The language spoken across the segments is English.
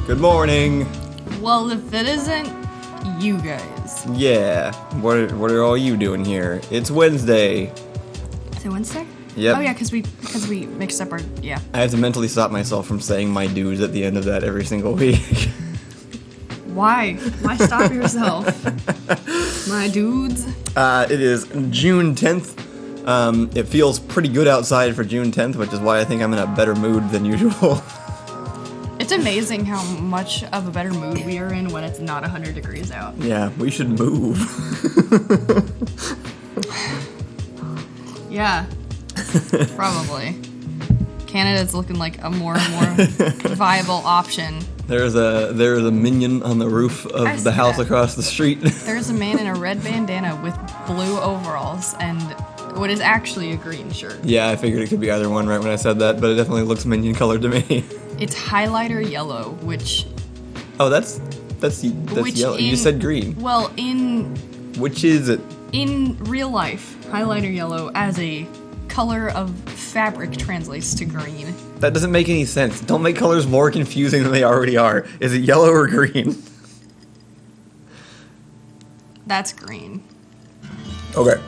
Good morning. Well, if it isn't you guys. Yeah. What are all you doing here? It's Wednesday. Is it Wednesday? Yep. Oh yeah, because we mixed up our yeah. I have to mentally stop myself from saying my dudes at the end of that every single week. Why? Why stop yourself? My dudes. It is June 10th. It feels pretty good outside for June 10th, which is why I think I'm in a better mood than usual. It's amazing how much of a better mood we are in when it's not 100 degrees out. Yeah, we should move. Yeah. Probably. Canada's looking like a more and more viable option. There's a minion on the roof of the house across the street. There's a man in a red bandana with blue overalls and what is actually a green shirt. Yeah, I figured it could be either one right when I said that, but it definitely looks minion colored to me. It's highlighter yellow, which... Oh, that's yellow. You just said green. Well, Which is it? In real life, highlighter yellow as a color of fabric translates to green. That doesn't make any sense. Don't make colors more confusing than they already are. Is it yellow or green? That's green. Okay.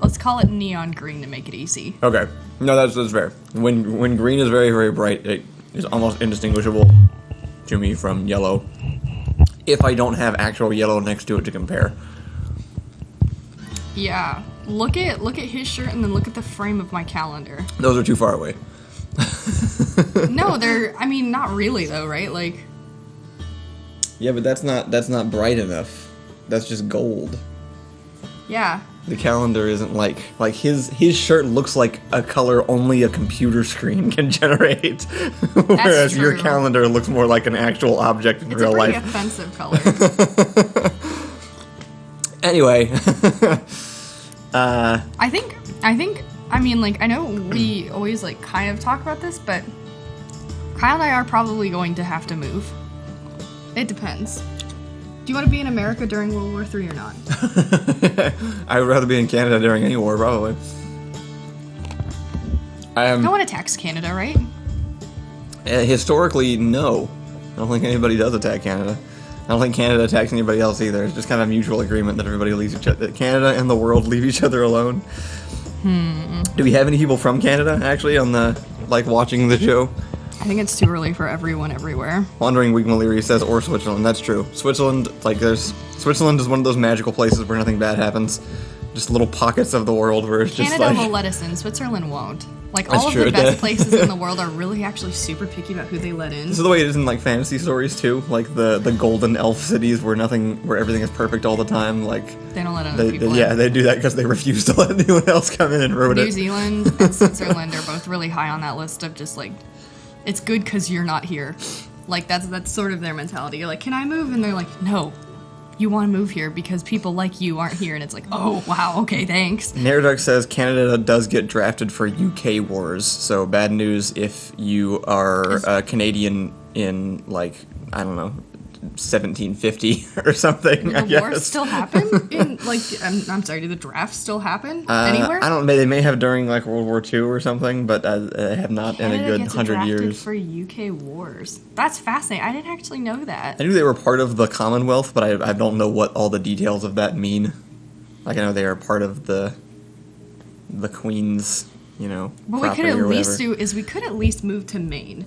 Let's call it neon green to make it easy. Okay. No, that's fair. When green is very, very bright, it is almost indistinguishable to me from yellow. If I don't have actual yellow next to it to compare. Yeah. Look at his shirt and then look at the frame of my calendar. Those are too far away. No, not really though, right? Like. Yeah, but that's not bright enough. That's just gold. Yeah. The calendar isn't like his shirt looks like a color only a computer screen can generate, whereas your calendar looks more like an actual object in real life. It's a pretty offensive color. Anyway, I know we always kind of talk about this, but Kyle and I are probably going to have to move. It depends. Do you want to be in America during World War III or not? I would rather be in Canada during any war, probably. No one attacks Canada, right? Historically, no. I don't think anybody does attack Canada. I don't think Canada attacks anybody else either. It's just kind of a mutual agreement that everybody leaves each other. That Canada and the world leave each other alone. Do we have any people from Canada actually on the watching the show? I think it's too early for everyone everywhere. Wandering Week Maliri says, or Switzerland. That's true. Switzerland is one of those magical places where nothing bad happens. Just little pockets of the world where it's just Canada will let us in. Switzerland won't. All of the best places in the world are really actually super picky about who they let in. This is the way it is in fantasy stories too. The golden elf cities where everything is perfect all the time. They don't let other people in. Yeah, they do that because they refuse to let anyone else come in and ruin it. New Zealand and Switzerland are both really high on that list of just it's good because you're not here. That's sort of their mentality. You're like, can I move? And they're like, no. You want to move here because people like you aren't here. And it's like, oh, wow, okay, thanks. Nerdux says Canada does get drafted for UK wars. So bad news if you are a Canadian in, I don't know, 1750 or something, Did the war still happen? I'm sorry, did the draft still happen anywhere? I don't know. They may have during World War II or something, but I have not in a good 100 years. For UK wars. That's fascinating. I didn't actually know that. I knew they were part of the Commonwealth, but I don't know what all the details of that mean. I know they are part of the Queen's, What we could at least do is we could at least move to Maine.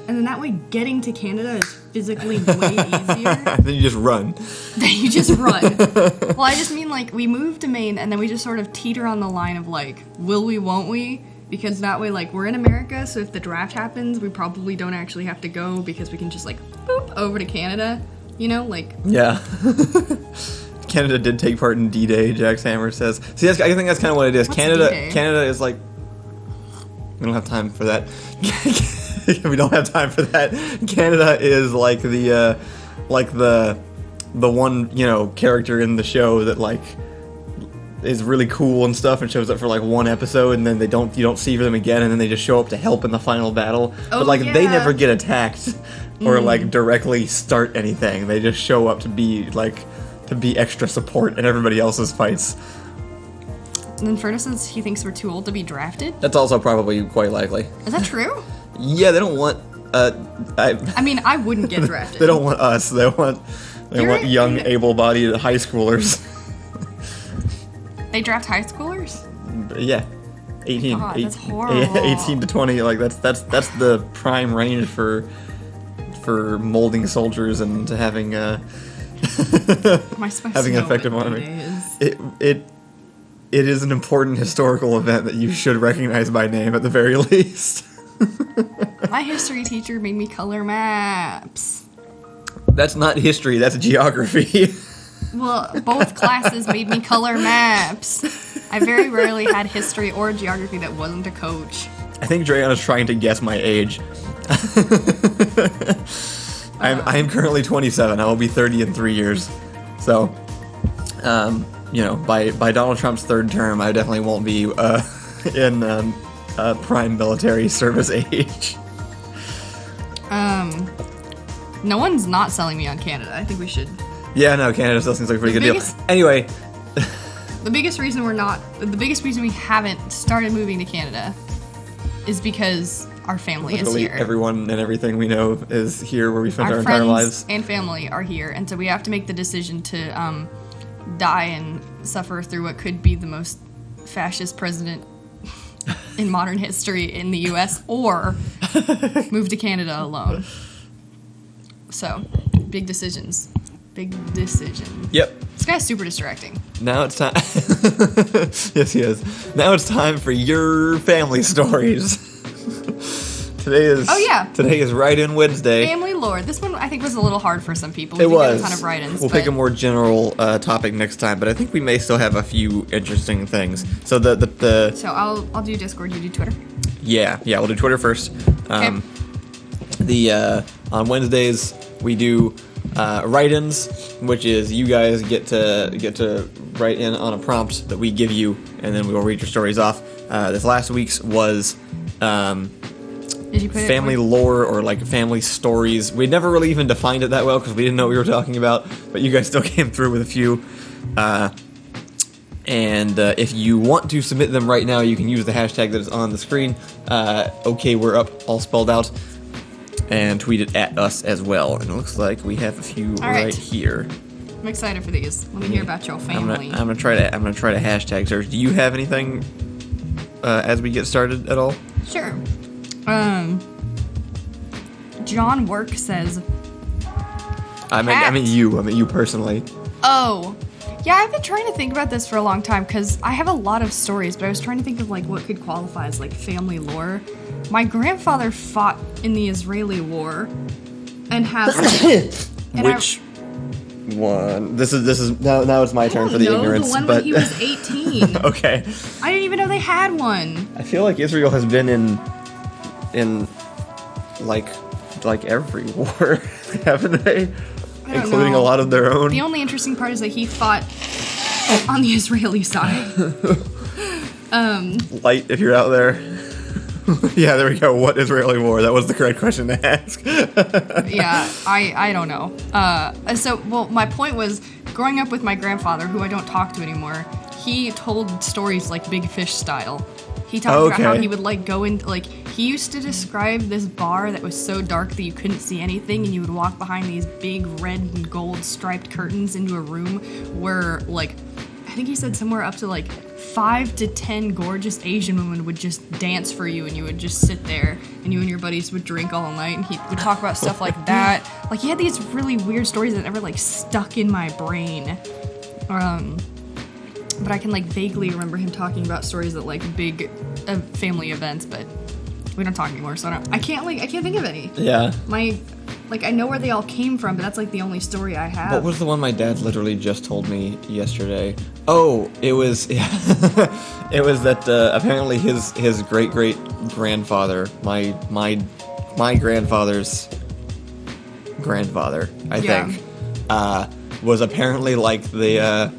And then that way getting to Canada is physically way easier. Then you just run. Well, I just mean we move to Maine and then we just sort of teeter on the line of will we, won't we? Because that way we're in America, so if the draft happens, we probably don't actually have to go because we can just boop over to Canada, Yeah. Canada did take part in D-Day, Jax Hammer says. See, I think that's kind of what it is. What's Canada D-Day? Canada is we don't have time for that. We don't have time for that. Canada is the one character in the show that is really cool and stuff and shows up for one episode and then you don't see them again and then they just show up to help in the final battle. Oh, but yeah. They never get attacked or directly start anything. They just show up to be extra support in everybody else's fights. And then Furna says he thinks we're too old to be drafted. That's also probably quite likely. Is that true? Yeah, they don't want I mean, I wouldn't get drafted. They don't want us. They want young, able-bodied high schoolers. They draft high schoolers? Yeah. 18. God, that's horrible. 18 to 20. Like that's the prime range for molding soldiers and having Am I supposed having to an know effective what army. it is? It is an important historical event that you should recognize by name at the very least. My history teacher made me color maps. That's not history, that's geography. Well, both classes made me color maps. I very rarely had history or geography that wasn't a coach. I think Dreana's trying to guess my age. I am currently 27. I will be 30 in 3 years. So, by Donald Trump's third term, I definitely won't be in prime military service age. No one's not selling me on Canada. I think we should. Yeah, no, Canada still seems like a pretty good deal. Anyway. The biggest reason we haven't started moving to Canada is because our family is here. Everyone and everything we know is here where we spent our entire friends lives. And family are here, and so we have to make the decision to die and suffer through what could be the most fascist president in modern history in the U.S. or move to Canada alone. So, big decisions. Big decision. Yep. This guy's super distracting. Now it's time. Yes, he is. Now it's time for your family stories. Today is Write-In Wednesday. Family lore. This one I think was a little hard for some people. It was. A ton of write-ins. We'll pick a more general topic next time, but I think we may still have a few interesting things. So So I'll do Discord. You do Twitter. Yeah. We'll do Twitter first. Okay. On Wednesdays we do write-ins, which is you guys get to write in on a prompt that we give you, and then we will read your stories off. This last week's was Did you put family lore or like family stories. We never really even defined it that well because we didn't know what we were talking about, but you guys still came through with a few. And if you want to submit them right now, you can use the hashtag that is on the screen. Okay, we're up, all spelled out. And tweet it at us as well. And it looks like we have a few right here. I'm excited for these. Let me hear about your family. I'm gonna try to hashtag search. Do you have anything as we get started at all? Sure. John Work says. I mean you personally. Oh. Yeah, I've been trying to think about this for a long time because I have a lot of stories, but I was trying to think of like what could qualify as like family lore. My grandfather fought in the Israeli war and has Which one? This is now it's my turn for the ignorance. The one but when he was 18. Okay. I didn't even know they had one. I feel like Israel has been in like every war, haven't they? Including a lot of their own. The only interesting part is that he fought on the Israeli side. Light, if you're out there. Yeah, there we go. What Israeli war? That was the correct question to ask. Yeah, I don't know. My point was, growing up with my grandfather, who I don't talk to anymore, he told stories like Big Fish style. He talked about how he would like go into he used to describe this bar that was so dark that you couldn't see anything, and you would walk behind these big red and gold striped curtains into a room where I think he said somewhere up to 5 to 10 gorgeous Asian women would just dance for you, and you would just sit there, and you and your buddies would drink all night, and he would talk about stuff like that. He had these really weird stories that never stuck in my brain. But I can vaguely remember him talking about stories at big family events, but we don't talk anymore, so I can't think of any. Yeah. I know where they all came from, but that's the only story I have. What was the one my dad literally just told me yesterday? Oh, it was it was that apparently his great grandfather, my grandfather's grandfather, I think, was apparently the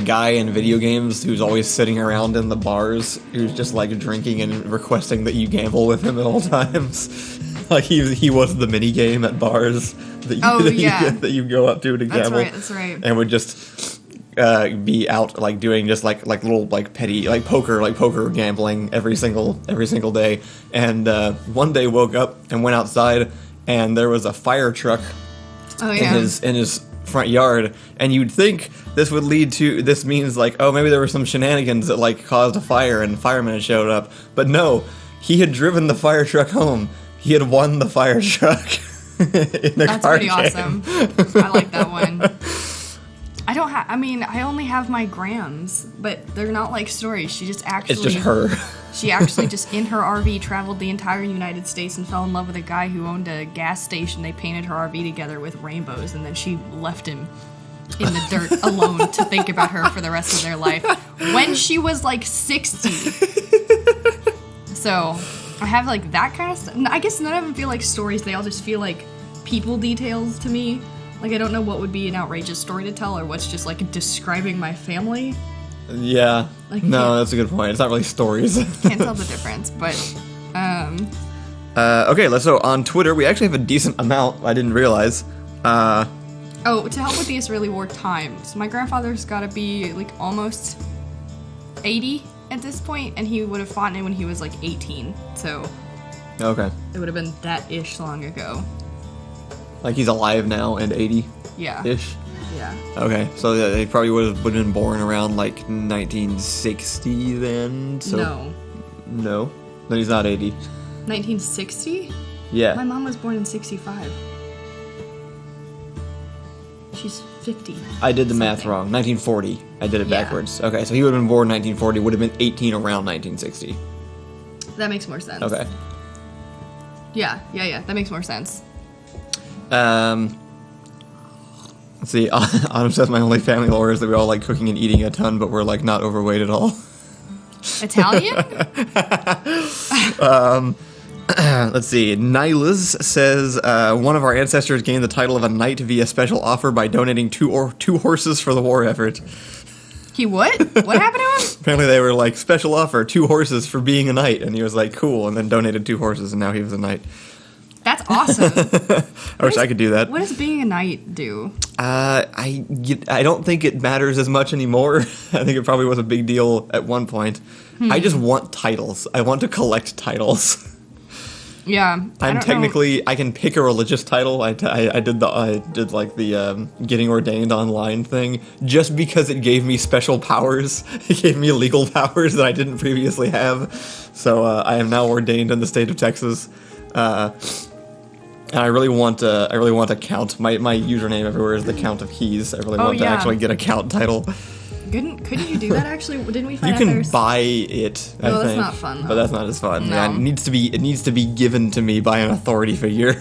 guy in video games who's always sitting around in the bars, who's just drinking and requesting that you gamble with him at all times. He was the mini game at bars that you go up to gamble. That's right. And would just be out like doing just like little like petty like poker gambling every single day. And one day woke up and went outside, and there was a fire truck in his front yard, and you'd think this means like, oh, maybe there were some shenanigans that like caused a fire and firemen had showed up, but no, he had driven the fire truck home. He had won the fire truck. That's pretty awesome. I like that one. I only have my grams, but they're not like stories. It's just her. She actually just in her RV traveled the entire United States and fell in love with a guy who owned a gas station. They painted her RV together with rainbows, and then she left him in the dirt alone to think about her for the rest of their life when she was like 60. So I have like that kind of stuff. I guess none of them feel like stories. They all just feel like people details to me. Like, I don't know what would be an outrageous story to tell or what's just like describing my family. Yeah. Like, no, that's a good point. It's not really stories. Can't tell the difference, but okay, so on Twitter we actually have a decent amount. I didn't realize. To help with these really war times. My grandfather's got to be like almost 80 at this point, and he would have fought in it when he was like 18. So okay, it would have been that ish long ago. Like he's alive now and 80. Yeah. Ish. Yeah. Okay, so he probably would have been born around like 1960 then. So no, then he's not 80. 1960? Yeah. My mom was born in 65. She's 50. I did the math wrong. 1940. I did it backwards. Okay, so he would have been born 1940, would have been 18 around 1960. That makes more sense. Okay. Yeah, that makes more sense. Let's see, Autumn says my only family lore is that we all like cooking and eating a ton, but we're like not overweight at all. Italian? Let's see. Nylas says one of our ancestors gained the title of a knight via special offer by donating two horses for the war effort. He what? What happened to him? Apparently they were like, special offer, 2 horses for being a knight, and he was like, cool, and then donated 2 horses, and now he was a knight. That's awesome. I wish I could do that. What does being a knight do? I don't think it matters as much anymore. I think it probably was a big deal at one point. I just want titles. I want to collect titles. Yeah, I can pick a religious title. I did like the getting ordained online thing just because it gave me special powers. It gave me legal powers that I didn't previously have. So I am now ordained in the state of Texas. And I really want to count. My username everywhere is the Count of Keys. I really want to actually get a count title. Couldn't you do that actually? Didn't we find out you can buy it? I think. That's not fun though. But that's not as fun. No. Yeah, it needs to be given to me by an authority figure.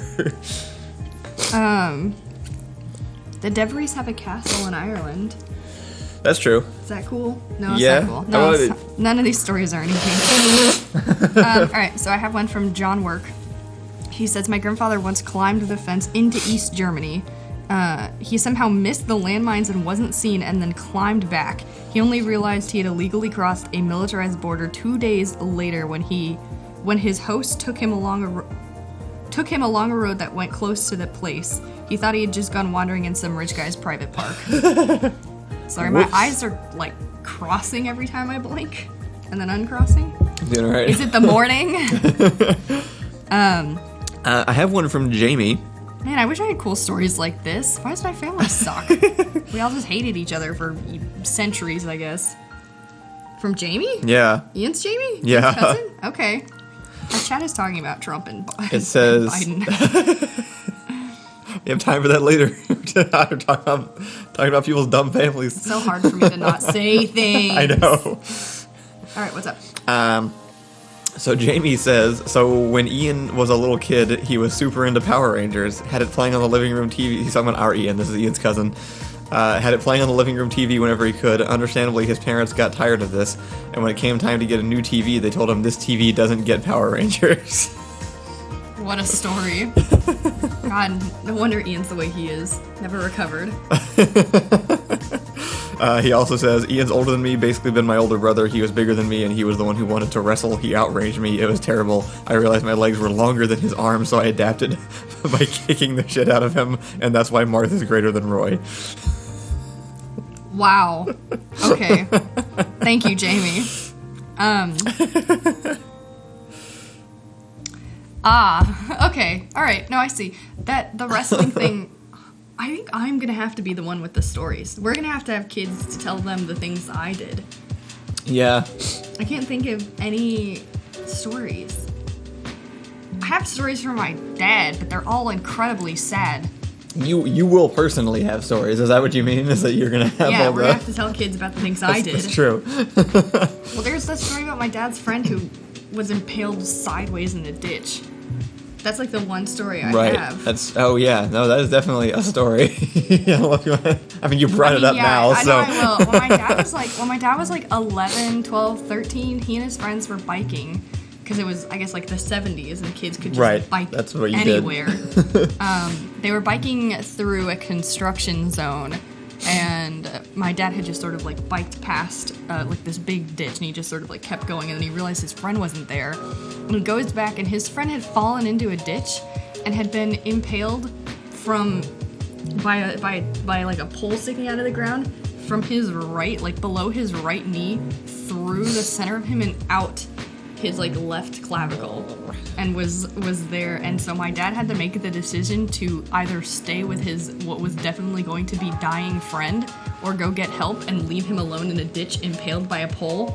The Deveries have a castle in Ireland. That's true. Is that cool? No, it's not cool. No, none of these stories are anything. Alright, so I have one from John Work. He says, my grandfather once climbed the fence into East Germany. He somehow missed the landmines and wasn't seen and then climbed back. He only realized he had illegally crossed a militarized border 2 days later when his host took him along a road that went close to the place. He thought he had just gone wandering in some rich guy's private park. Sorry, my eyes are like crossing every time I blink and then uncrossing. Doing all right. Is it the morning? I have one from Jamie. Man, I wish I had cool stories like this. Why does my family suck? We all just hated each other for centuries, I guess. From Jamie? Yeah. Ian's Jamie? Yeah. Ian's cousin? Okay. Our chat is talking about Trump and it says, Biden. We have time for that later. talking about people's dumb families. It's so hard for me to not say things. I know. All right, what's up? So Jamie says, so when Ian was a little kid, he was super into Power Rangers, had it playing on the living room TV. He's talking about our Ian, this is Ian's cousin. Had it playing on the living room TV whenever he could. Understandably, his parents got tired of this, and when it came time to get a new TV, they told him this TV doesn't get Power Rangers. What a story. God, no wonder Ian's the way he is. Never recovered. He also says, Ian's older than me, basically been my older brother. He was bigger than me, and he was the one who wanted to wrestle. He outraged me. It was terrible. I realized my legs were longer than his arms, so I adapted by kicking the shit out of him, and that's why Martha's greater than Roy. Wow. Okay. Thank you, Jamie. Okay. All right. No, I see. That the wrestling thing, I think I'm going to have to be the one with the stories. We're going to have kids to tell them the things I did. Yeah. I can't think of any stories. I have stories from my dad, but they're all incredibly sad. You will personally have stories. Is that what you mean? Is that you're gonna have Yeah, all we're the... gonna have to tell kids about the things I did. That's true. Well, there's that story about my dad's friend who was impaled sideways in a ditch. That's like the one story I have. That's yeah. No, that is definitely a story. I mean, you brought it up now, I so. know I will. When my dad was like 11, 12, 13, he and his friends were biking because it was, I guess, like the 70s and kids could just bike That's what you anywhere. did. They were biking through a construction zone, and my dad had just sort of like biked past like this big ditch, and he just sort of like kept going, and then he realized his friend wasn't there, and he goes back, and his friend had fallen into a ditch and had been impaled from by like a pole sticking out of the ground from his right, like below his right knee, through the center of him and out his like left clavicle, and was there. And so my dad had to make the decision to either stay with his what was definitely going to be dying friend or go get help and leave him alone in a ditch impaled by a pole.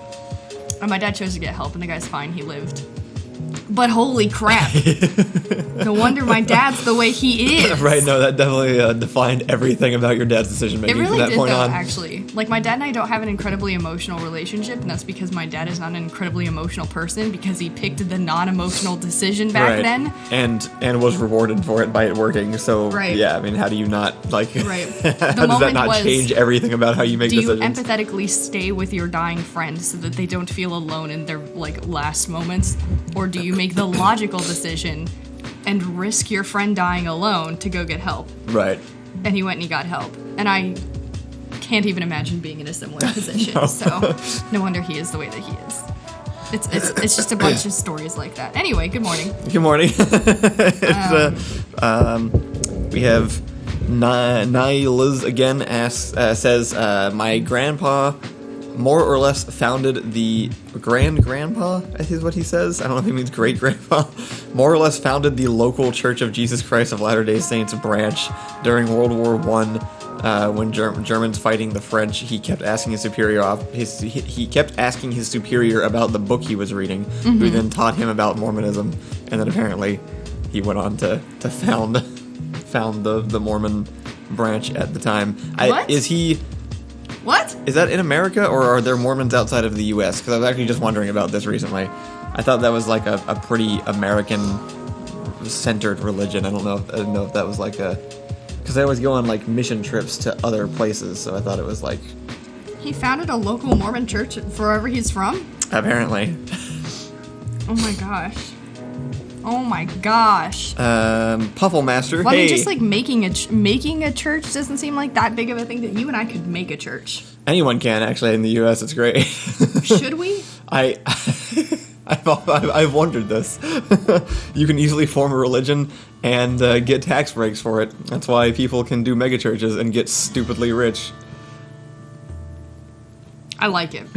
And my dad chose to get help, and the guy's fine, he lived. But holy crap. No wonder my dad's the way he is. Right, no, that definitely defined everything about your dad's decision making It really from that did, point though, on. actually. Like, my dad and I don't have an incredibly emotional relationship, and that's because my dad is not an incredibly emotional person because he picked the non-emotional decision back then. And was rewarded for it by it working. So, Right. yeah, I mean, how do you not, like, Right. how does that not change everything about how you make Do you decisions? empathetically stay with your dying friend so that they don't feel alone in their, like, last moments? Or do you make the logical decision and risk your friend dying alone to go get help? Right. And he went and he got help. And I can't even imagine being in a similar position. No. So no wonder he is the way that he is. It's just a bunch of stories like that. Anyway, good morning. Good morning. We have Nyla's again says my grandpa more or less founded the grandpa, I think is what he says. I don't know if he means great grandpa. More or less founded the local Church of Jesus Christ of Latter-day Saints branch during World War I. When Germans fighting the French, he kept asking his superior he kept asking his superior about the book he was reading, who then taught him about Mormonism, and then apparently he went on to found the Mormon branch at the time. What? What? Is that in America, or are there Mormons outside of the U.S.? Because I was actually just wondering about this recently. I thought that was like a pretty American-centered religion. I didn't know if that was like a... Because they always go on like mission trips to other places, so I thought it was like... He founded a local Mormon church wherever he's from? Apparently. Oh my gosh. Oh my gosh. Pufflemaster, Well, I mean, hey! just like making a church doesn't seem like that big of a thing that you and I could make a church. Anyone can, actually, in the U.S. It's great. Should we? I've wondered this. You can easily form a religion and get tax breaks for it. That's why people can do megachurches and get stupidly rich. I like it.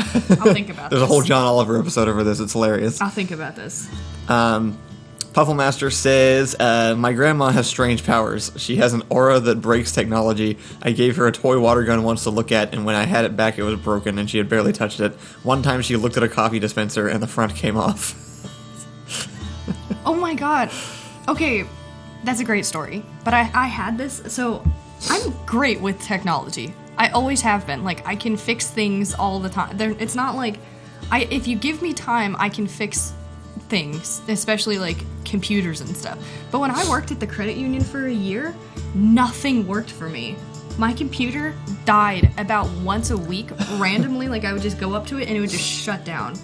I'll think about There's this. a whole John Oliver episode over this. It's hilarious. I'll think about this. Pufflemaster says, my grandma has strange powers. She has an aura that breaks technology. I gave her a toy water gun once to look at, and when I had it back, it was broken, and she had barely touched it. One time, she looked at a coffee dispenser, and the front came off. Oh my god. Okay, that's a great story. But I had this, so I'm great with technology. I always have been. Like, I can fix things all the time. It's not like, if you give me time, I can fix things, especially like computers and stuff. But when I worked at the credit union for a year, nothing worked for me. My computer died about once a week randomly. Like, I would just go up to it and it would just shut down.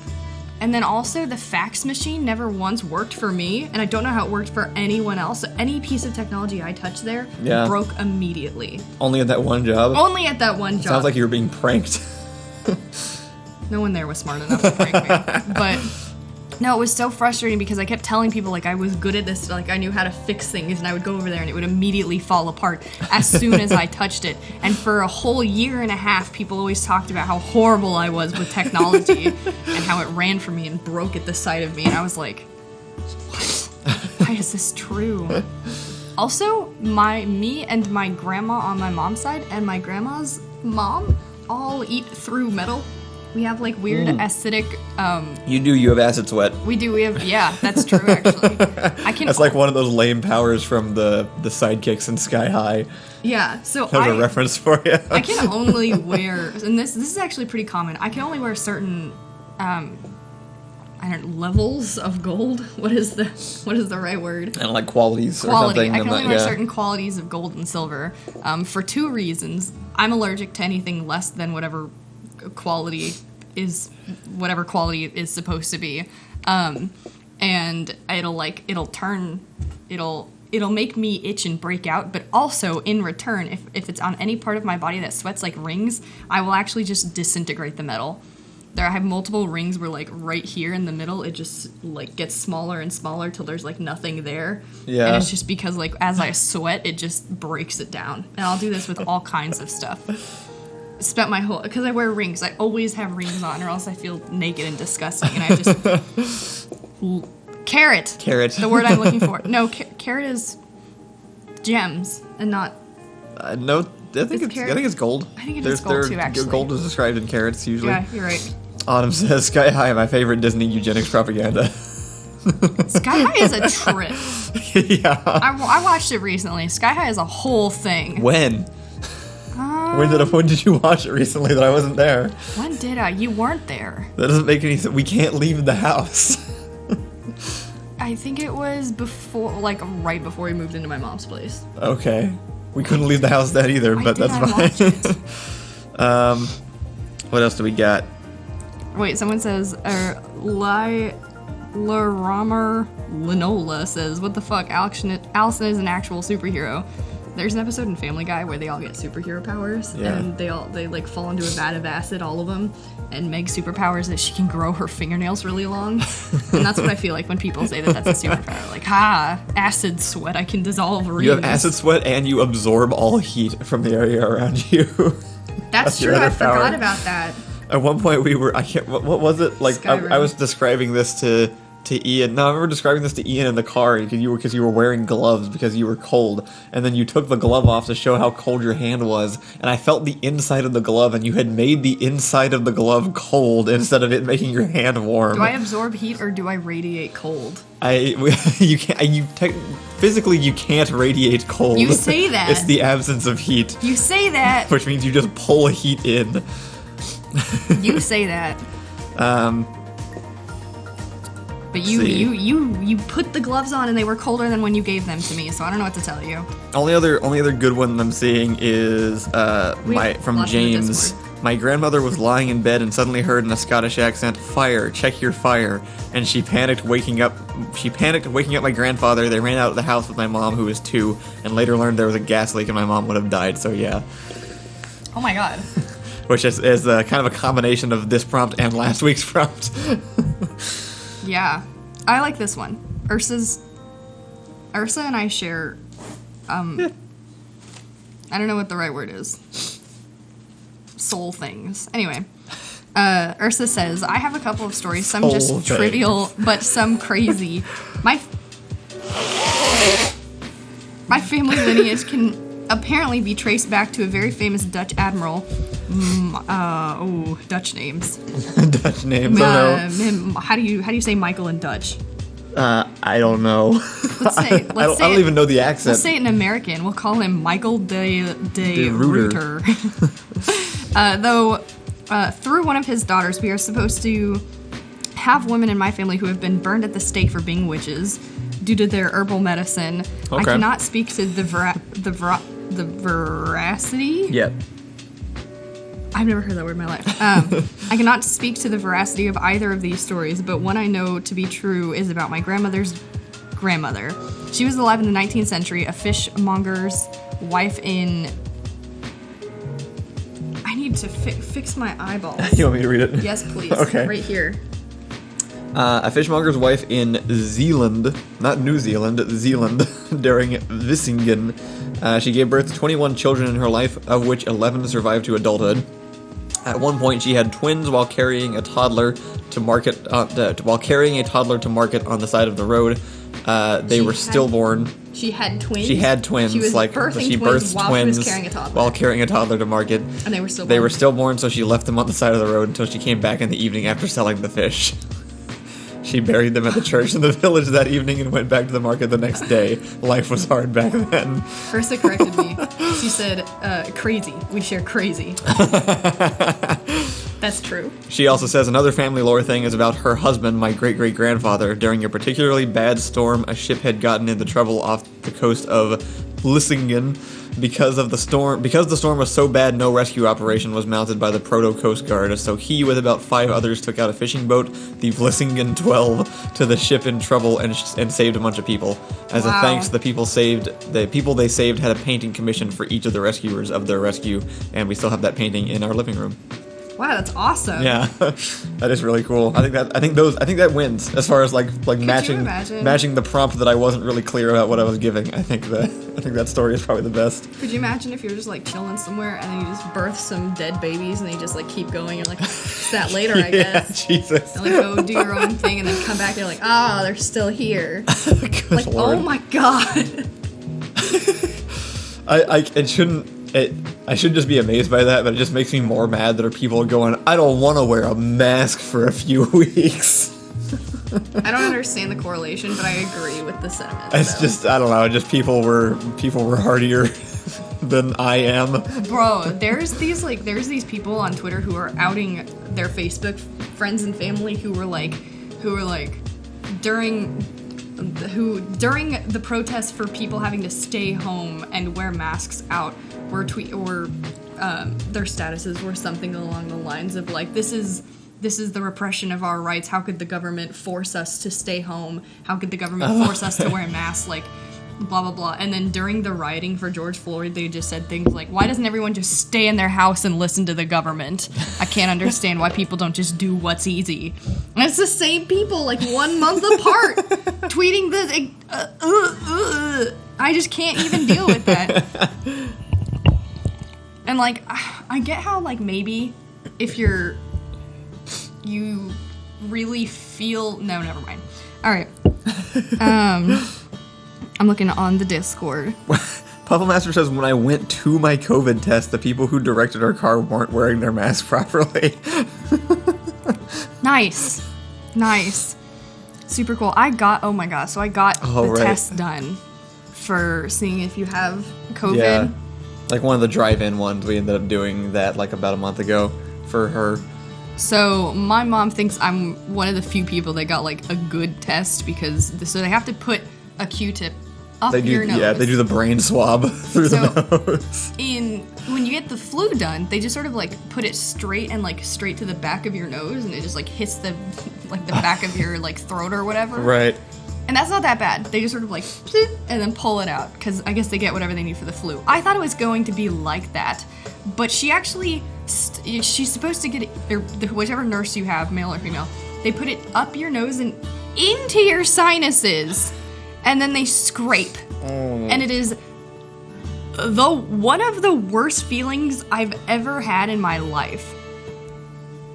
And then also the fax machine never once worked for me, and I don't know how it worked for anyone else. So any piece of technology I touched there broke immediately. Only at that one job? Only at that one job. Sounds like you were being pranked. No one there was smart enough to prank me. But No, it was so frustrating because I kept telling people like I was good at this, like I knew how to fix things, and I would go over there and it would immediately fall apart as soon as I touched it. And for a whole year and a half, people always talked about how horrible I was with technology and how it ran for me and broke at the sight of me. And I was like, what? Why is this true? Also, me and my grandma on my mom's side and my grandma's mom all eat through metal. We have like weird acidic. You have acid sweat. We do. We have. Yeah, that's true. Actually, That's like one of those lame powers from the sidekicks in Sky High. Yeah. So There's a reference for you. I can only wear, and this is actually pretty common. I can only wear certain, levels of gold. What is the right word? And like qualities. Quality. Or something. I can only wear certain qualities of gold and silver. For two reasons. I'm allergic to anything less than whatever quality is supposed to be, and it'll make me itch and break out. But also in return, if it's on any part of my body that sweats like rings, I will actually just disintegrate the metal. I have multiple rings where like right here in the middle it just like gets smaller and smaller till there's like nothing there. Yeah. And it's just because like as I sweat it just breaks it down. And I'll do this with all kinds of stuff. Spent my whole, because I wear rings. I always have rings on, or else I feel naked and disgusting. And I just carrot. The word I'm looking for. No, carrot is gems and not. No, I think it's gold. I think it is gold too. Actually, gold is described in carrots usually. Yeah, you're right. Autumn says Sky High, my favorite Disney eugenics propaganda. Sky High is a trip. Yeah. I watched it recently. Sky High is a whole thing. When did you watch it recently that I wasn't there? When did I? You weren't there. That doesn't make any sense. We can't leave the house. I think it was right before we moved into my mom's place. Okay. We couldn't leave the house then either, but that's fine. What else do we got? Wait, someone says, Laramer Linola says, what the fuck, Allison is an actual superhero. There's an episode in Family Guy where they all get superhero powers, and they like fall into a vat of acid, all of them, and Meg's superpower is that she can grow her fingernails really long, and that's what I feel like when people say that that's a superpower. Like, acid sweat, I can dissolve rings. You have acid sweat and you absorb all heat from the area around you. That's true, I forgot about that. At one point what was it? Like, I was describing this to Ian. No, I remember describing this to Ian in the car because you were wearing gloves because you were cold, and then you took the glove off to show how cold your hand was, and I felt the inside of the glove, and you had made the inside of the glove cold instead of it making your hand warm. Do I absorb heat or do I radiate cold? Physically you can't radiate cold. You say that. It's the absence of heat. You say that. Which means you just pull heat in. You say that. But you put the gloves on and they were colder than when you gave them to me, so I don't know what to tell you. Only other good one I'm seeing is from James. My grandmother was lying in bed and suddenly heard in a Scottish accent, "Fire, check your fire." And she panicked waking up my grandfather. They ran out of the house with my mom, who was 2, and later learned there was a gas leak and my mom would have died, so yeah. Oh my god. Which is kind of a combination of this prompt and last week's prompt. Yeah, I like this one. Ursa and I share, I don't know what the right word is. Soul things. Anyway, Ursa says, I have a couple of stories, some just trivial, but some crazy. My family lineage can apparently be traced back to a very famous Dutch admiral. Dutch names. Dutch names. I don't know. How do you say Michael in Dutch? I don't know. I don't even know the accent. Let's say it in American. We'll call him Michael de Ruyter. Though, through one of his daughters, we are supposed to have women in my family who have been burned at the stake for being witches due to their herbal medicine. Okay. I cannot speak to the veracity. Yep. I've never heard that word in my life. I cannot speak to the veracity of either of these stories, but one I know to be true is about my grandmother's grandmother. She was alive in the 19th century, a fishmonger's wife in... I need to fix my eyeballs. You want me to read it? Yes, please. Okay. Right here. A fishmonger's wife in Zeeland, not New Zealand, Zeeland, during Vissingen. She gave birth to 21 children in her life, of which 11 survived to adulthood. At one point, she had twins while carrying a toddler to market. While carrying a toddler to market on the side of the road, they were stillborn. She had twins. She had twins. She was birthed twins while twins she was carrying a toddler. while carrying a toddler to market. And they were stillborn. They were stillborn, so she left them on the side of the road until she came back in the evening after selling the fish. She buried them at the church in the village that evening and went back to the market the next day. Life was hard back then. Ursa corrected me. She said, crazy. We share crazy. That's true. She also says another family lore thing is about her husband, my great-great-grandfather. During a particularly bad storm, a ship had gotten into trouble off the coast of Vlissingen. Because the storm was so bad, no rescue operation was mounted by the Proto Coast Guard, so he, with about 5 others, took out a fishing boat, the Vlissingen 12, to the ship in trouble and saved a bunch of people. As a thanks, the people they saved had a painting commissioned for each of the rescuers of their rescue, and we still have that painting in our living room. Wow, that's awesome. Yeah, that is really cool. I think that wins as far as like matching the prompt that I wasn't really clear about what I was giving. I think that story is probably the best. Could you imagine if you're just like chilling somewhere and then you just birth some dead babies and they just like keep going? You're like, it's that later, I guess. Jesus. And like go do your own thing and then come back and you're like, they're still here. Like, Lord. Oh my god. I should just be amazed by that, but it just makes me more mad that there are people going, I don't want to wear a mask for a few weeks. I don't understand the correlation, but I agree with the sentiment. It's just, I don't know, just people were hardier than I am. Bro, there's these people on Twitter who are outing their Facebook friends and family who were like during the protests for people having to stay home and wear masks out, their statuses were something along the lines of like, this is the repression of our rights. How could the government force us to stay home? How could the government force us to wear masks? Like, blah, blah, blah. And then during the rioting for George Floyd, they just said things like, why doesn't everyone just stay in their house and listen to the government? I can't understand why people don't just do what's easy. And it's the same people, like 1 month apart, tweeting this. I just can't even deal with that. And, like, I get how, like, maybe if you really feel... No, never mind. All right. I'm looking on the Discord. Pufflemaster says, when I went to my COVID test, the people who directed our car weren't wearing their mask properly. Nice. Super cool. I got the test done for seeing if you have COVID. Yeah. Like one of the drive-in ones, we ended up doing that like about a month ago for her. So my mom thinks I'm one of the few people that got like a good test because they have to put a Q-tip up your nose. Yeah, they do the brain swab through the nose. When you get the flu done, they just sort of like put it straight to the back of your nose, and it just like hits the back of your like throat or whatever. Right. And that's not that bad. They just sort of like and then pull it out because I guess they get whatever they need for the flu. I thought it was going to be like that, but she actually she's supposed to get it, or whichever nurse you have, male or female, they put it up your nose and into your sinuses. And then they scrape. And it is one of the worst feelings I've ever had in my life.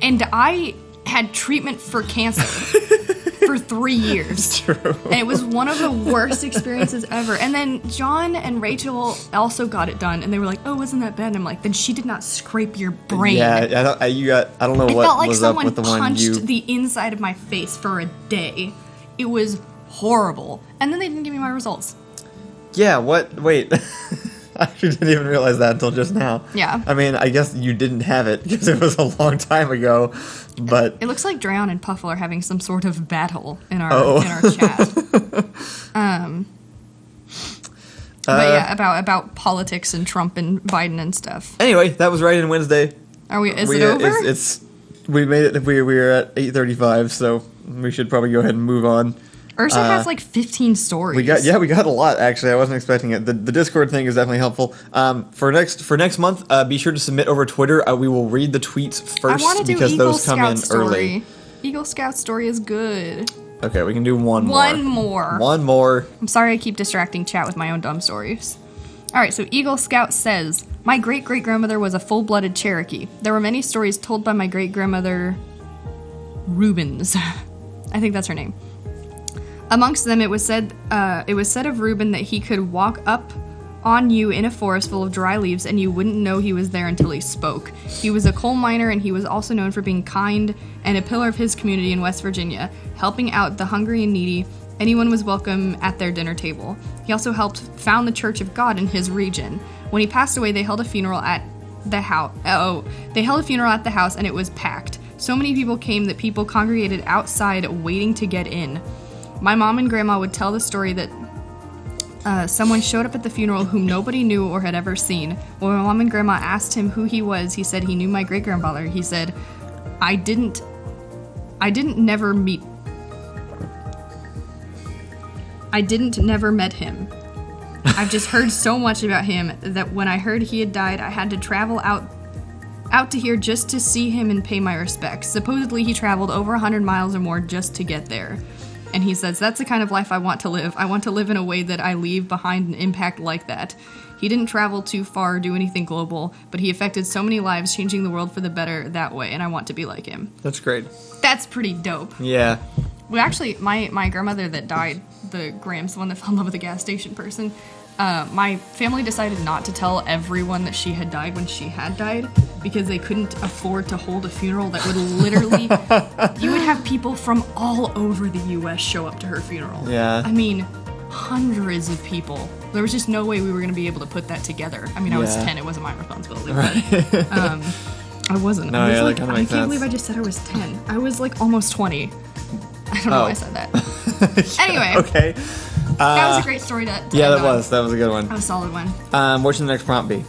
And I had treatment for cancer for 3 years. It's true. And it was one of the worst experiences ever. And then John and Rachel also got it done, and they were like, "Oh, wasn't that bad?" And I'm like, "Then she did not scrape your brain." Yeah, I don't know it what felt like was up with someone the one punched the inside of my face for a day. It was horrible. And then they didn't give me my results. Yeah, what? Wait. I actually didn't even realize that until just now. Yeah. I mean, I guess you didn't have it because it was a long time ago, but... It looks like Drown and Puffle are having some sort of battle in our chat. But yeah, about politics and Trump and Biden and stuff. Anyway, that was Write-In Wednesday. Is it over? We made it. We were at 8:35, so we should probably go ahead and move on. Ursa has like 15 stories. We got a lot actually. I wasn't expecting it. The Discord thing is definitely helpful. For next month, be sure to submit over Twitter. We will read the tweets first because those come in early. Eagle Scout story is good. Okay, we can do one more. One more. One more. I'm sorry I keep distracting chat with my own dumb stories. Alright, so Eagle Scout says, my great-great-grandmother was a full-blooded Cherokee. There were many stories told by my great-grandmother Rubens. I think that's her name. Amongst them, it was said of Reuben that he could walk up on you in a forest full of dry leaves and you wouldn't know he was there until he spoke. He was a coal miner and he was also known for being kind and a pillar of his community in West Virginia, helping out the hungry and needy. Anyone was welcome at their dinner table. He also helped found the Church of God in his region. When he passed away, they held a funeral at the house. They held a funeral at the house and it was packed. So many people came that people congregated outside waiting to get in. My mom and grandma would tell the story that someone showed up at the funeral whom nobody knew or had ever seen. When my mom and grandma asked him who he was, he said he knew my great-grandfather. He said, I didn't never met him. I've just heard so much about him that when I heard he had died, I had to travel out to here just to see him and pay my respects. Supposedly he traveled over 100 miles or more just to get there. And he says, that's the kind of life I want to live. I want to live in a way that I leave behind an impact like that. He didn't travel too far or do anything global, but he affected so many lives, changing the world for the better that way, and I want to be like him. That's great. That's pretty dope. Yeah. Well, actually, my grandmother that died, the Grams, the one that fell in love with the gas station person, my family decided not to tell everyone that she had died when she had died because they couldn't afford to hold a funeral that would literally, you would have people from all over the U.S. show up to her funeral. Yeah. I mean, hundreds of people. There was just no way we were going to be able to put that together. I mean, I was 10. It wasn't my responsibility. Right. But, I wasn't. No, I was yeah, like, that kinda I makes can't sense. believe I just said I was 10. I was like almost 20. I don't know why I said that. Anyway. Okay. That was a great story to Yeah, end that on. was a good one. A solid one. What should the next prompt be?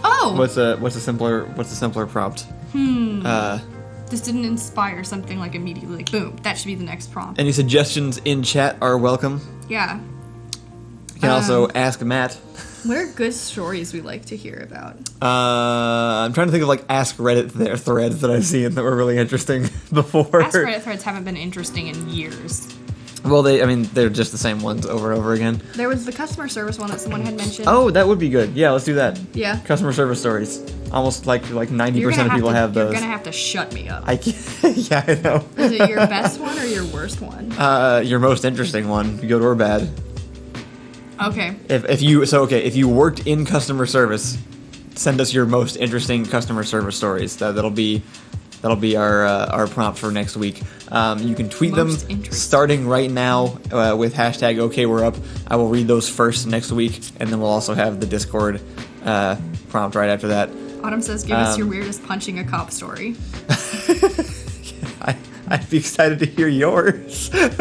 Oh! What's a simpler prompt? This didn't inspire something like immediately, like, boom, that should be the next prompt. Any suggestions in chat are welcome. Yeah. You can also ask Matt. What are good stories we like to hear about? I'm trying to think of like Ask Reddit threads that I've seen that were really interesting before. Ask Reddit threads haven't been interesting in years. Well, they're just the same ones over and over again. There was the customer service one that someone had mentioned. Oh, that would be good. Yeah, let's do that. Yeah. Customer service stories. Almost like 90% of people have those. You're gonna have to shut me up. Yeah, I know. Is it your best one or your worst one? Your most interesting one, good or bad. Okay. If you worked in customer service, send us your most interesting customer service stories. That'll be our prompt for next week. You can tweet them starting right now with hashtag #OKWe'reUp. I will read those first next week, and then we'll also have the Discord prompt right after that. Autumn says, give us your weirdest punching a cop story. I'd be excited to hear yours. That's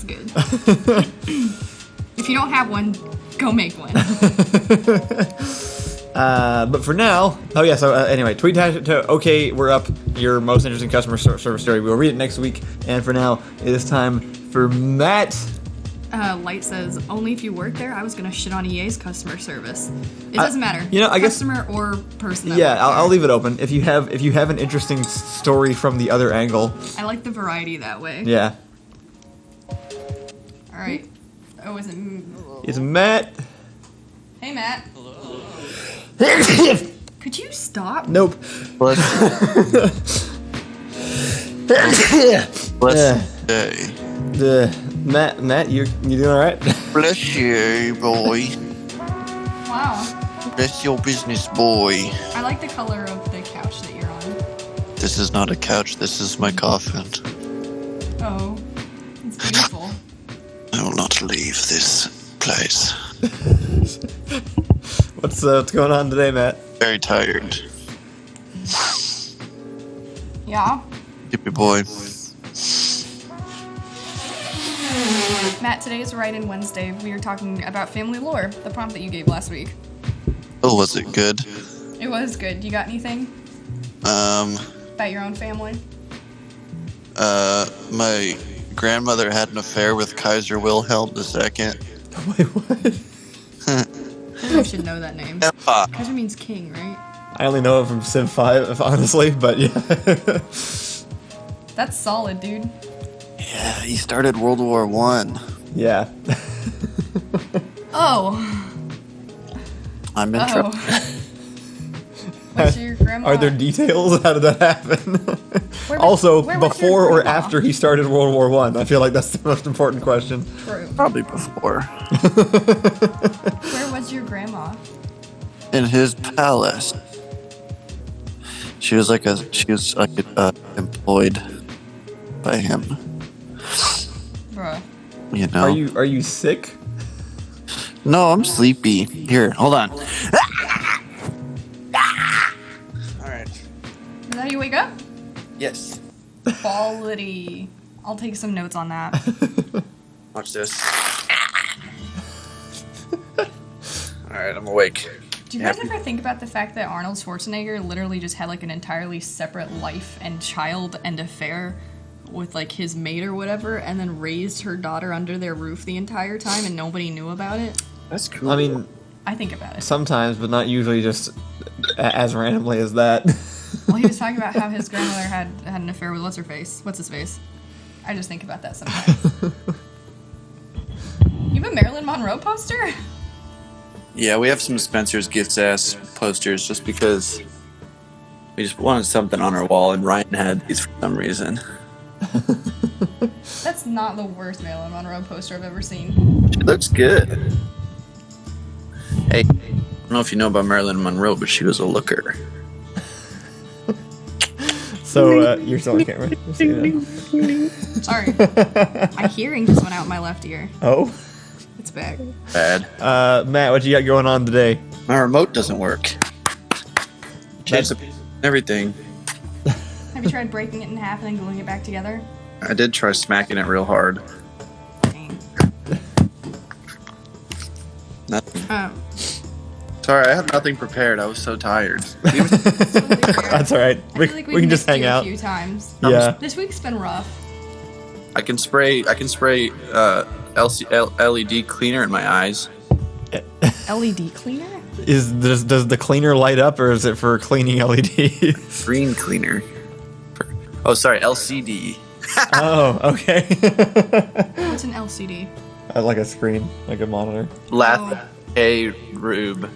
good. If you don't have one, go make one. But for now, anyway, tweet to #OKWe'reUp your most interesting customer service story. We'll read it next week. And for now, it is time for Matt. Light says, only if you work there. I was gonna shit on EA's customer service. It doesn't matter. I guess customer or person. That yeah, I'll leave it open. If you have an interesting story from the other angle. I like the variety that way. Yeah. All right. Oh, is it? It's Matt. Hey, Matt. Could you stop? Nope. Let's Matt, you doing all right? bless you, boy. Wow. Bless your business, boy. I like the color of the couch that you're on. This is not a couch. This is my coffin. Oh, it's beautiful. I will not leave this place. What's going on today, Matt? Very tired. Yeah. Yippee boy. Matt, today is Write-In Wednesday. We are talking about family lore, the prompt that you gave last week. Oh, was it good? It was good. You got anything about your own family? My grandmother had an affair with Kaiser Wilhelm II. Wait, what? I should know that name. Empa. Kaiser means king, right? I only know it from Civ 5, honestly, but yeah. That's solid, dude. Yeah, he started World War One. Yeah. Oh. I'm in trouble. What's your grandma? Are there details? How did that happen? Where Also, where was your before or grandma? after he started World War One? I feel like that's the most important question. True. Probably before. Where was your grandma? In his palace. She was employed by him. Bruh. You know. Are you sick? No, I'm sleepy. Here, hold on. Alright. Is that how you wake up? Yes. Quality. I'll take some notes on that. Watch this. Alright, I'm awake. Do you guys ever think about the fact that Arnold Schwarzenegger literally just had like an entirely separate life and child and affair with like his mate or whatever, and then raised her daughter under their roof the entire time and nobody knew about it? That's cool. I mean, I think about it. sometimes, but not usually just as randomly as that. Well, he was talking about how his grandmother had an affair with what's his face. I just think about that sometimes. You have a Marilyn Monroe poster? Yeah, we have some Spencer's Gifts ass posters just because we just wanted something on our wall, and Ryan had these for some reason. That's not the worst Marilyn Monroe poster I've ever seen. She looks good. Hey, I don't know if you know about Marilyn Monroe, but she was a looker. So, you're still on camera. Sorry. My hearing just went out in my left ear. Oh? It's back. Bad. Matt, what you got going on today? My remote doesn't work. Changed everything. Have you tried breaking it in half and then gluing it back together? I did try smacking it real hard. Dang. Nothing. Sorry, I have nothing prepared. I was so tired. That's alright. I We feel like can just missed hang you out. a few times. Yeah. This week's been rough. I can spray LED cleaner in my eyes. LED cleaner? Does the cleaner light up, or is it for cleaning LEDs? Green cleaner. Oh, sorry, LCD. Oh, okay. What's an LCD? Like a screen, like a monitor. Lath A Rube.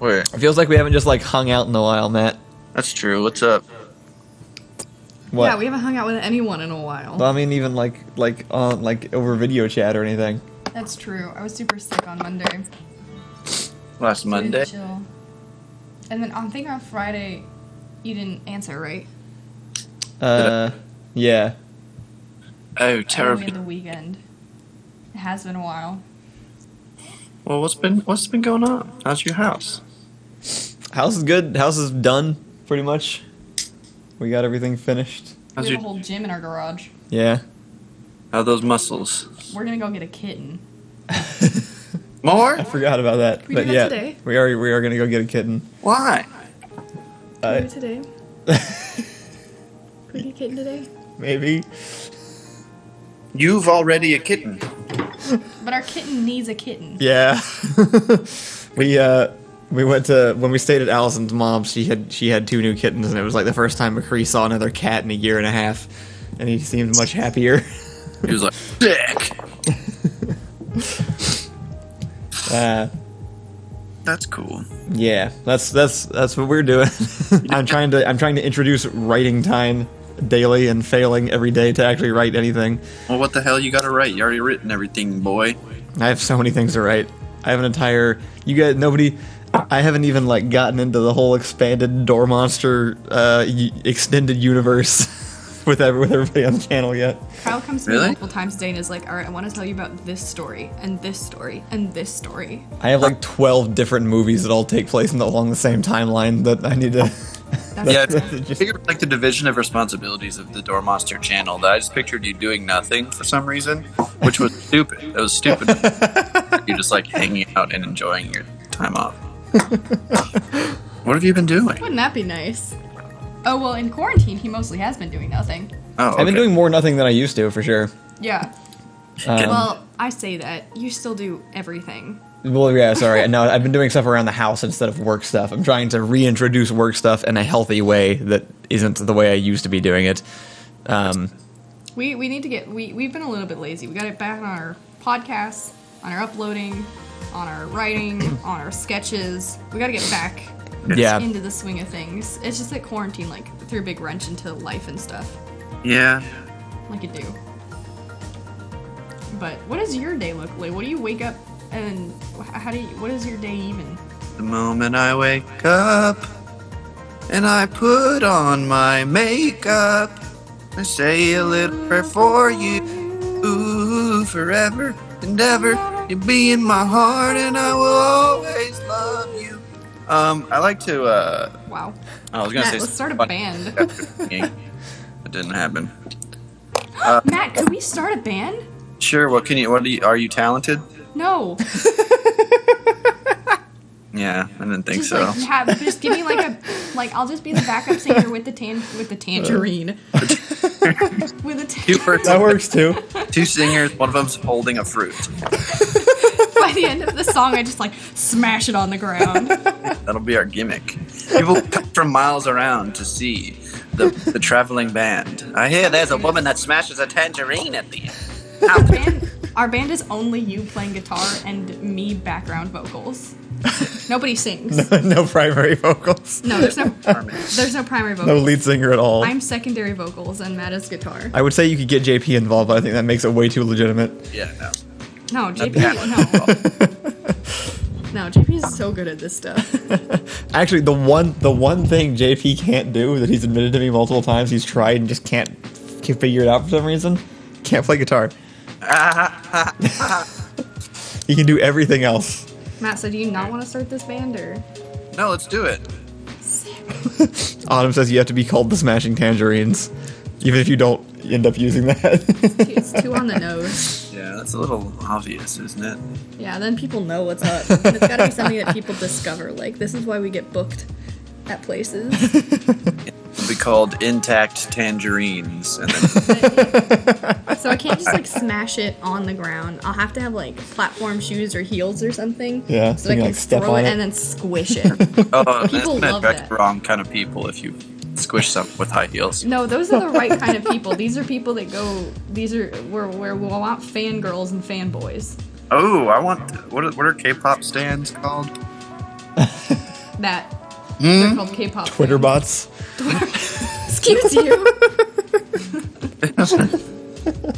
Wait, It feels like we haven't just like hung out in a while, Matt. that's true. What's up? What? Yeah, we haven't hung out with anyone in a while. Well, I mean, even like over video chat or anything. That's true. I was super sick on Monday. Last Monday? Didn't chill. And then I think on Friday, you didn't answer, right? Yeah. Oh, I know we terrible. had the weekend. It has been a while. Well, what's been going on? How's your house? House is good. House is done, pretty much. We got everything finished. How's We have a your whole gym in our garage. Yeah. how are those muscles? We're gonna go get a kitten. More? I forgot about that. We but do that yeah, today. we are gonna go get a kitten. Why? Can we do it today? Can we get a kitten today? Maybe. You've already a kitten. But our kitten needs a kitten. Yeah. we went to when we stayed at Allison's mom's. She had 2 new kittens, and it was like the first time McCree saw another cat in a year and a half, and he seemed much happier. He was like, sick. That's cool. Yeah, that's what we're doing. I'm trying to introduce writing time daily and failing every day to actually write anything. Well, what the hell you gotta write? You already written everything, boy. I have so many things to write. I have an entire I haven't even like gotten into the whole expanded Door Monster extended universe with everybody on the channel yet. Kyle comes to me Really? multiple times a day and is like, alright, I want to tell you about this story, and this story, and this story. I have like 12 different movies that all take place along the same timeline that I need to. Yeah, That's I just- figured like the division of responsibilities of the Door Monster channel. That I just pictured you doing nothing for some reason, which was stupid. It was stupid. You just like hanging out and enjoying your time off. What have you been doing? Wouldn't that be nice? Oh, well, in quarantine, he mostly has been doing nothing. Oh, okay. I've been doing more nothing than I used to, for sure. Yeah. Well, I say that. You still do everything. Well, yeah, sorry. No, I've been doing stuff around the house instead of work stuff. I'm trying to reintroduce work stuff in a healthy way that isn't the way I used to be doing it. We need to get... We've been a little bit lazy. We got it back on our podcasts, on our uploading, on our writing, on our sketches. We got to get back into the swing of things. It's just that quarantine, like, threw a big wrench into life and stuff. Yeah. Like it do. But what does your day look like? What do you wake up and what is your day even? The moment I wake up and I put on my makeup, I say a little prayer for you. Ooh, forever and ever, you'll be in my heart and I will always love you. I like to, Wow. I was gonna Matt, say let's start a band. It didn't happen. Matt, could we start a band? Sure, are you talented? No. Yeah, I didn't think Just so. just give me I'll just be the backup singer with the tangerine. with a tangerine. That works too. 2 singers, one of them's holding a fruit. By the end of the song, I just smash it on the ground. That'll be our gimmick. People come from miles around to see the traveling band. I hear there's a woman that smashes a tangerine at the end. Our band is only you playing guitar and me background vocals. Nobody sings. No primary vocals. No, there's no primary vocals. No lead singer at all. I'm secondary vocals and Matt is guitar. I would say you could get JP involved, but I think that makes it way too legitimate. Yeah, no. No, JP, no, JP is so good at this stuff. Actually, the one thing JP can't do that he's admitted to me multiple times, he's tried and just can't figure it out for some reason. Can't play guitar. He can do everything else. Matt, so do you not want to start this band, or? No, let's do it. Sick. Autumn says you have to be called the Smashing Tangerines, even if you don't end up using that. It's too on the nose. Yeah, that's a little obvious, isn't it? Yeah, then people know what's up. And it's gotta be something that people discover. Like, this is why we get booked at places. It'll be called Intact Tangerines. And then So I can't just smash it on the ground. I'll have to have platform shoes or heels or something. Yeah, so I can step throw on it it and then squish it. that's People gonna love attract that. the wrong kind of people if you squish something with high heels. No, those are the right kind of people. These are people that go. These are where we want fangirls and fanboys. Oh, I want. What are K-pop stands called? That they're called K-pop. Twitter fans. bots. Excuse you.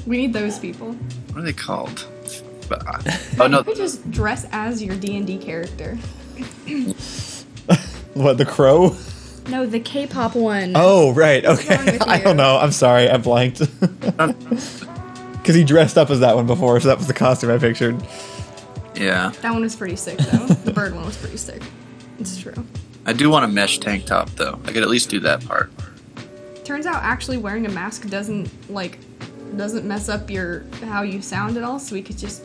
We need those people. What are they called? Oh no, You could just dress as your D&D character. What, the crow? No, the K-pop one. Oh, right. What's wrong Okay. with I you? don't know. I'm sorry. I blanked. Because he dressed up as that one before, so that was the costume I pictured. yeah. That one was pretty sick, though. The bird one was pretty sick. It's true. I do want a mesh tank top though. I could at least do that part. Turns out actually wearing a mask doesn't mess up how you sound at all, so we could just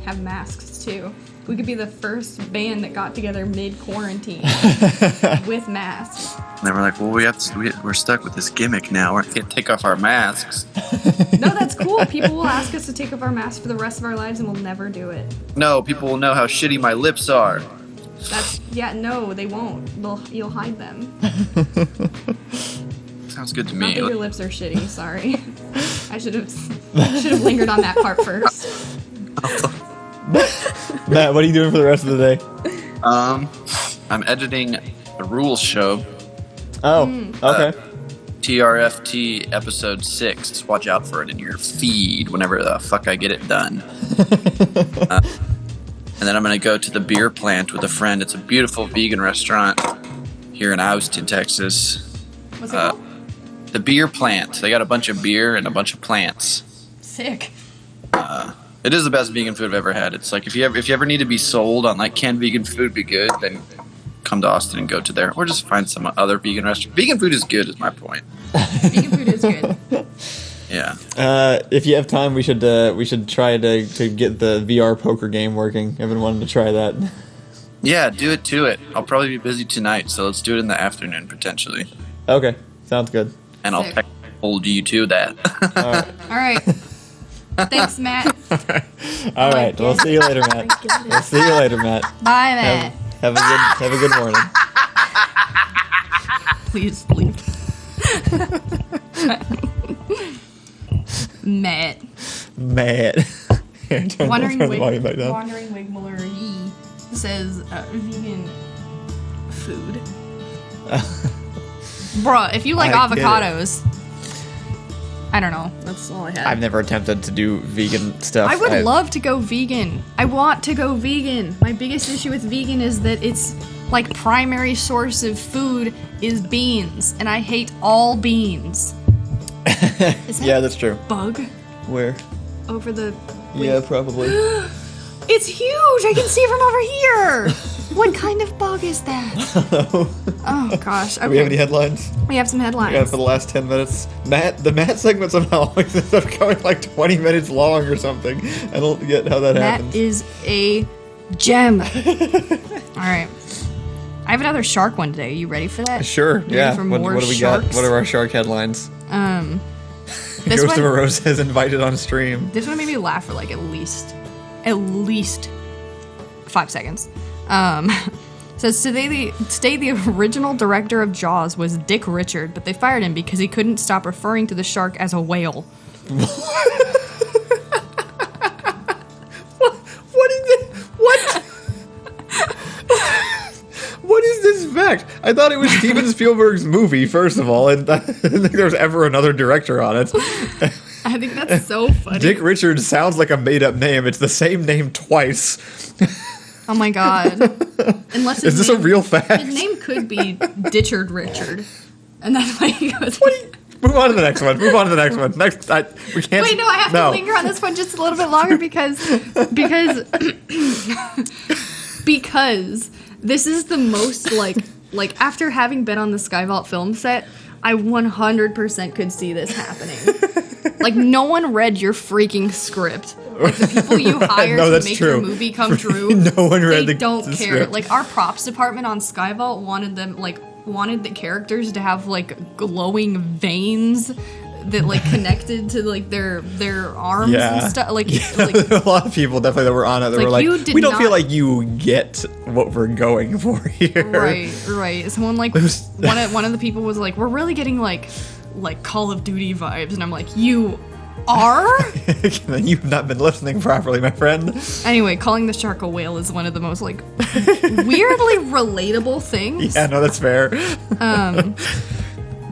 have masks too. We could be the first band that got together mid-quarantine with masks. And they were like, "Well, we're stuck with this gimmick now. We can't take off our masks." No, that's cool. People will ask us to take off our masks for the rest of our lives, and we'll never do it. No, people will know how shitty my lips are. No, they won't. You'll hide them. Sounds good to Not me. that your lips are shitty. Sorry, I should have lingered on that part first. Matt, what are you doing for the rest of the day? I'm editing a rules show. Oh, okay. TRFT episode 6. Watch out for it in your feed whenever the fuck I get it done. And then I'm going to go to the beer plant with a friend. It's a beautiful vegan restaurant here in Austin, Texas. What's it called? The beer plant. They got a bunch of beer and a bunch of plants. Sick. It is the best vegan food I've ever had. It's like if you ever need to be sold on can vegan food be good, then come to Austin and go to there, or just find some other vegan restaurant. Vegan food is good, is my point. Vegan food is good. Yeah. If you have time, we should try to get the VR poker game working. I've been wanting to try that. Yeah, do it to it. I'll probably be busy tonight, so let's do it in the afternoon potentially. Okay, sounds good. And I'll Sick. hold you to that. All right. All right. Thanks, Matt. All right. We'll see you later, Matt. We'll see you later, Matt. Bye, Matt. Have a good morning. Please sleep. Matt. Here, Wandering turn the volume back down. Wigmiller says vegan food. Bruh, if you like I get it. avocados, I don't know. That's all I had. I've never attempted to do vegan stuff. I would love to go vegan. I want to go vegan. My biggest issue with vegan is that its like primary source of food is beans, and I hate all beans. Is that Yeah, that's true. bug Where? over the? Yeah, probably. It's huge. I can see it from over here. What kind of bug is that? Oh gosh. Okay. Do we have any headlines? We have some headlines. Yeah, for the last 10 minutes. The Matt segment somehow always ends up going like 20 minutes long or something. I don't get how that happens. That is a gem. All right. I have another shark one today. Are you ready for that? Sure, You ready yeah. for What more do we sharks? got? What are our shark headlines? This Ghost of a one, Rose has invited on stream. this one made me laugh for like at least 5 seconds. Says today the original director of Jaws was Dick Richard, but they fired him because he couldn't stop referring to the shark as a whale. What is it? What? What is this fact? I thought it was Steven Spielberg's movie, first of all, and I didn't think there was ever another director on it. I think that's so funny. Dick Richard sounds like a made-up name. It's the same name twice. Oh my god. Unless his Is this a name- real fact? His name could be Ditchard Richard. And that's why he goes. Move on to the next one. We can't. Wait, no, I have to linger on this one just a little bit longer because this is the most like after having been on the Skyvault film set, I 100% could see this happening. Like no one read your freaking script. Like the people you hired No, to that's make true. your movie come true. No one read they the don't the care. script. Like our props department on Skyvault wanted the characters to have like glowing veins that like connected to like their arms Yeah. and stuff. Like a lot of people definitely that were on it that Like, were like, you did we don't feel not- like you get what we're going for here. right. Someone like was- one of the people was like, we're really getting like Call of Duty vibes, and I'm like, you are? You've not been listening properly, my friend. Anyway, calling the shark a whale is one of the most like weirdly relatable things. Yeah, no, that's fair.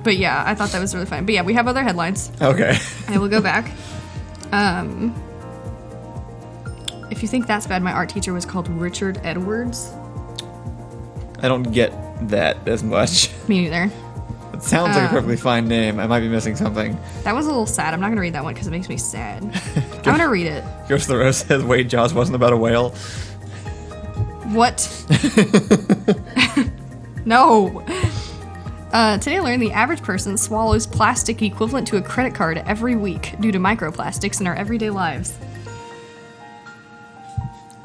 But yeah, I thought that was really fun. But yeah, we have other headlines. Okay. I will go back. If you think that's bad, my art teacher was called Richard Edwards. I don't get that as much. Me neither. It sounds like a perfectly fine name. I might be missing something. That was a little sad. I'm not gonna read that one because it makes me sad. I'm gonna read it. Ghost of the Rose says, wait, Jaws wasn't about a whale. What? No. Today I learned the average person swallows plastic equivalent to a credit card every week due to microplastics in our everyday lives.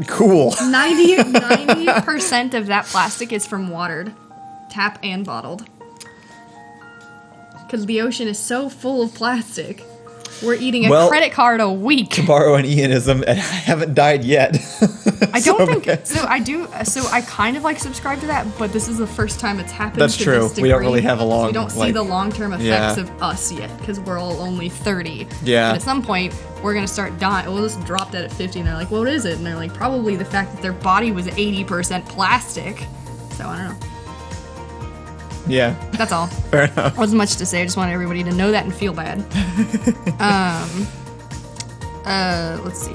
Cool. 90% of that plastic is from watered, tap and bottled. Because the ocean is so full of plastic. We're eating a credit card a week. To borrow an Ianism, I haven't died yet. I don't think so. I do. So I kind of like subscribe to that, but this is the first time it's happened. That's to true. This We don't degree. really have a long. We don't see like, the long-term effects of us yet because we're all only 30. Yeah. And at some point, we're gonna start dying. We'll just drop dead at 50, and they're like, "What is it?" And they're like, "Probably the fact that their body was 80% plastic." So I don't know. Yeah. That's all. Fair enough. Wasn't much to say. I just wanted everybody to know that and feel bad. Let's see.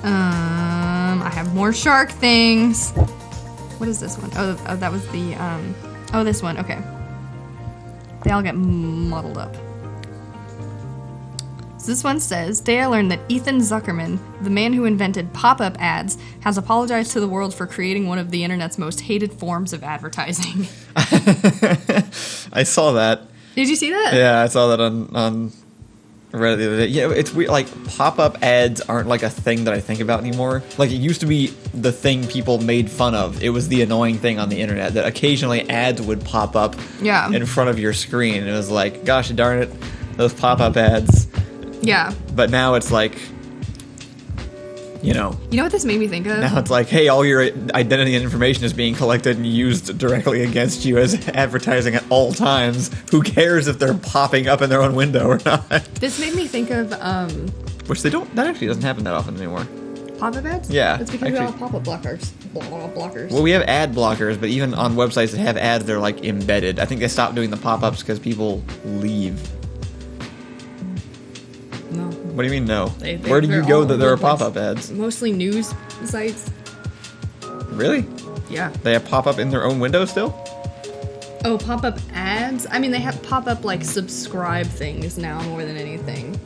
I have more shark things. What is this one? Oh, that was the, oh, this one. Okay. They all get muddled up. So this one says, today I learned that Ethan Zuckerman, the man who invented pop-up ads, has apologized to the world for creating one of the internet's most hated forms of advertising. I saw that. Did you see that? Yeah, I saw that on Reddit the other day. Yeah, it's weird. Like, pop-up ads aren't like a thing that I think about anymore. Like, it used to be the thing people made fun of. It was the annoying thing on the internet that occasionally ads would pop up Yeah. in front of your screen. It was like, gosh darn it, those pop-up ads. Yeah. But now it's like, you know what this made me think of? now it's like, hey, all your identity and information is being collected and used directly against you as advertising at all times. Who cares if they're popping up in their own window or not? This made me think of Which that actually doesn't happen that often anymore. pop-up ads? Yeah, It's because we actually- all have pop-up blockers. Well, we have ad blockers, but even on websites that have ads, they're like embedded. I think they stopped doing the pop-ups because people leave. No. What do you mean, no? Where do you they're go all that there are over the place. pop-up ads? Mostly news sites. Really? Yeah. They have pop-up in their own window still? Oh, pop-up ads? I mean, they have pop-up, like, subscribe things now more than anything.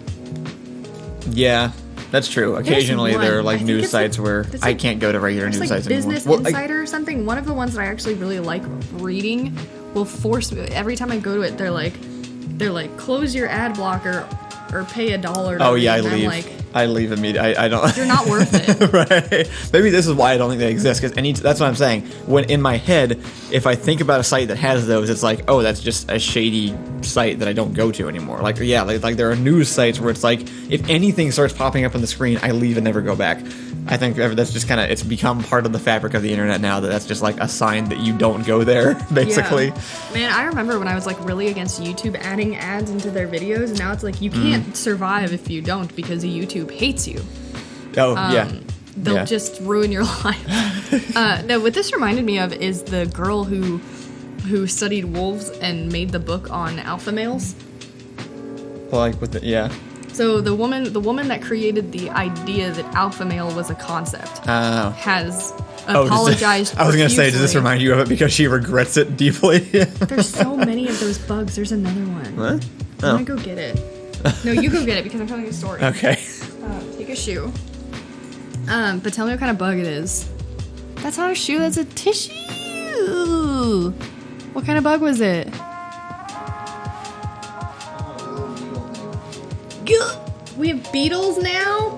Yeah, that's true. Occasionally one. there are I like think news it's sites like- where it's I like- can't go to regular There's news like sites anymore. Business Well, Insider or something. One of the ones that I actually really like reading will force me. Every time I go to it, they're like, close your ad blocker or pay $1. to oh read. yeah, I And I'm leave. like, I leave immediately. I don't. you're not worth it. Right. Maybe this is why I don't think they exist. Because that's what I'm saying. When in my head, if I think about a site that has those, it's like, oh, that's just a shady site that I don't go to anymore. Like, yeah, like there are news sites where it's like, if anything starts popping up on the screen, I leave and never go back. I think that's just kind of, it's become part of the fabric of the internet now that's just like a sign that you don't go there, basically. Yeah. Man, I remember when I was like really against YouTube adding ads into their videos, and now it's like you can't survive if you don't because YouTube hates you. Oh, yeah. They'll Yeah. just ruin your life. No, what this reminded me of is the girl who studied wolves and made the book on alpha males. Like with the, yeah. So the woman that created the idea that alpha male was a concept has apologized. I was going to say, does this profusely. remind you of it because she regrets it deeply? There's so many of those bugs. There's another one. What? I'm Oh. gonna go get it. No, you go get it because I'm telling you a story. Okay. Take a shoe. But tell me what kind of bug it is. That's not a shoe, that's a tissue. What kind of bug was it? Gah! We have beetles now?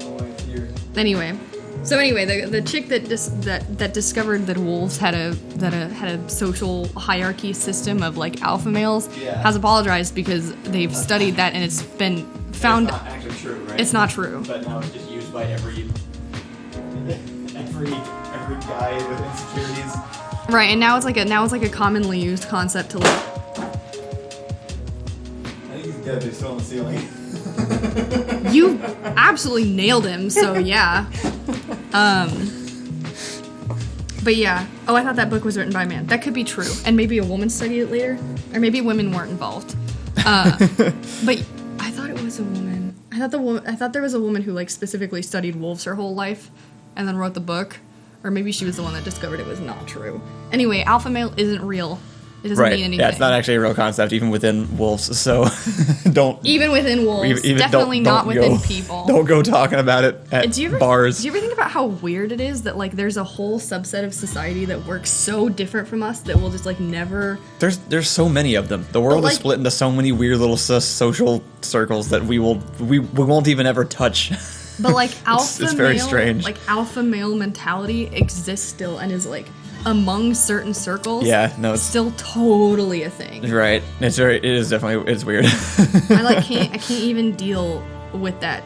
Anyway. So anyway, the chick that discovered that wolves had a social hierarchy system of like alpha males has apologized because they've studied that and it's been found It's not actually true, right? it's not true. But now it's just used by every guy with insecurities. Right, and now it's like a commonly used concept to like. I think he's dead. They're still on the ceiling. You absolutely nailed him, so yeah. But yeah. Oh, I thought that book was written by a man. That could be true, and maybe a woman studied it later, or maybe women weren't involved. But I thought it was a woman. I thought there was a woman who like specifically studied wolves her whole life, and then wrote the book. Or maybe she was the one that discovered it was not true. Anyway, alpha male isn't real. It doesn't mean anything. Yeah, it's not actually a real concept even within wolves. So don't. Even within wolves, definitely not within people. Don't go talking about it at bars. Do you ever think about how weird it is that like there's a whole subset of society that works so different from us that we'll just like never. There's so many of them. The world But, is like- split into so many weird little social circles that we won't even ever touch. But like alpha it's very male, strange. like alpha male mentality exists still and is like among certain circles. Yeah, no, it's still totally a thing. right. It is definitely weird. I can't even deal with that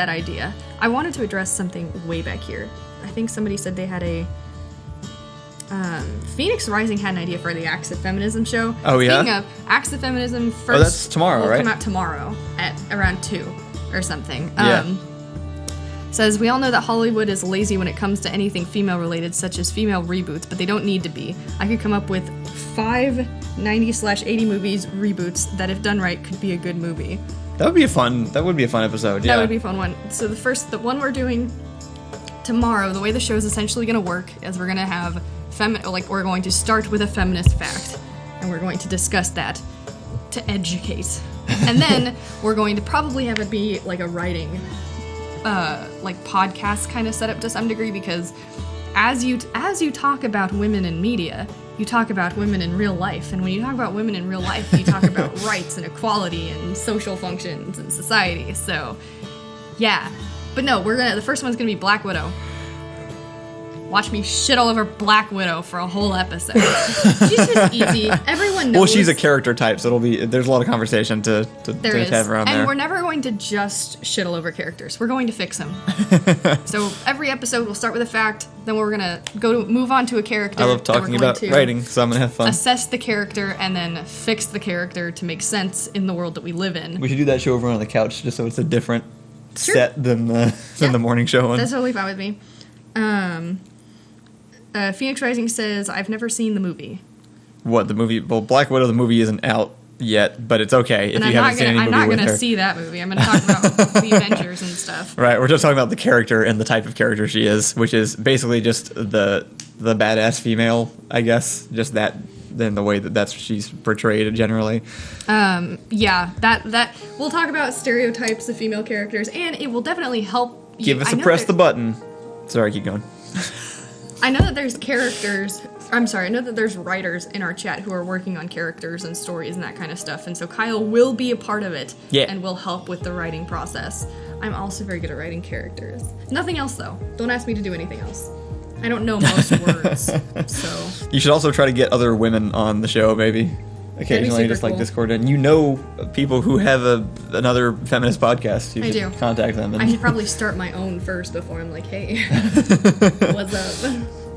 idea. I wanted to address something way back here. I think somebody said they had a Phoenix Rising had an idea for the Acts of Feminism show. Oh, yeah? Speaking of Acts of Feminism, first that's tomorrow, will right? come out tomorrow at around 2 or something. Yeah. Says, we all know that Hollywood is lazy when it comes to anything female related, such as female reboots, but they don't need to be. I could come up with 5 90/80 movies reboots that, if done right, could be a good movie. That would be a fun episode. Yeah. That would be a fun one. So the one we're doing tomorrow, the way the show is essentially going to work is we're going to have we're going to start with a feminist fact, and we're going to discuss that to educate, and then we're going to probably have it be like a writing. Like podcast kind of setup to some degree, because as you talk about women in media, you talk about women in real life, and when you talk about women in real life, you talk about rights and equality and social functions and society. So, yeah, but no, the first one's gonna be Black Widow. Watch me shit all over Black Widow for a whole episode. She's just easy. Everyone knows. Well, she's a character type, so there's a lot of conversation to have around there. And we're never going to just shit all over characters. We're going to fix them. So every episode we'll start with a fact, then we're gonna move on to a character. I love talking about writing, so I'm gonna have fun. Assess the character and then fix the character to make sense in the world that we live in. We should do that show over on the couch, just so it's a different set than the morning show one. That's totally fine with me. Phoenix Rising says, I've never seen the movie. What, the movie? Well, Black Widow, the movie isn't out yet, but it's okay if you haven't seen any movie with her. I'm not going to see that movie. I'm going to talk about the adventures and stuff. Right, we're just talking about the character and the type of character she is, which is basically just the badass female, I guess. Just that, then the way that's she's portrayed generally. Yeah, that we'll talk about stereotypes of female characters, and it will definitely help. Give us a press the button. Sorry, keep going. I know that there's I know that there's writers in our chat who are working on characters and stories and that kind of stuff, and so Kyle will be a part of it and will help with the writing process. I'm also very good at writing characters. Nothing else, though. Don't ask me to do anything else. I don't know most words, so... You should also try to get other women on the show, maybe. Occasionally, just like Discord. And you know people who have another feminist podcast. You should contact them. And I should probably start my own first before I'm like, hey, what's up?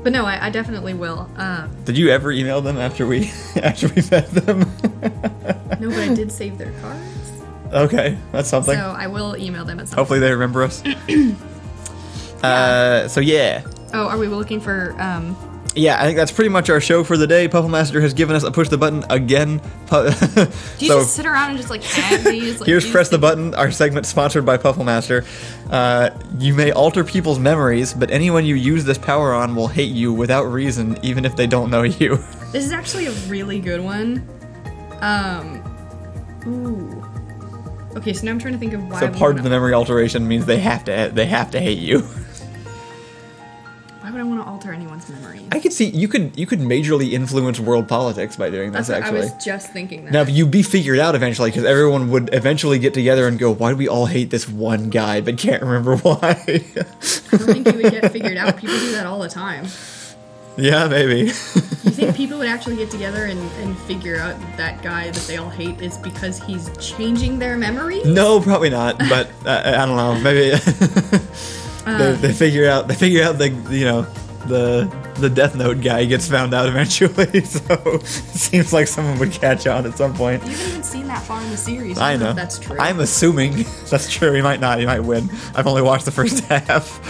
But no, I definitely will. Did you ever email them after we met them? No, but I did save their cards. Okay, that's something. So I will email them at some Hopefully point. they remember us. So yeah. Oh, are we looking for... Yeah, I think that's pretty much our show for the day. Puffle Master has given us a push the button again. Do you just sit around and just like add these? Like, here's Press the Button, our segment sponsored by Puffle Master. You may alter people's memories, but anyone you use this power on will hate you without reason, even if they don't know you. This is actually a really good one. Ooh. Okay, so now I'm trying to think of why. So part of the memory alteration means they have to hate you. Why would I want to alter anyone's memory? I could see you could majorly influence world politics by doing this. Actually, I was just thinking that. Now, you'd be figured out eventually because everyone would eventually get together and go, "Why do we all hate this one guy?" But can't remember why. I don't think you would get figured out. People do that all the time. Yeah, maybe. You think people would actually get together and figure out that guy that they all hate is because he's changing their memory? No, probably not. But I don't know. Maybe. They figure out the Death Note guy gets found out eventually, so it seems like someone would catch on at some point. You haven't even seen that far in the series. I know. If that's true. I'm assuming that's true. He might not. He might win. I've only watched the first half.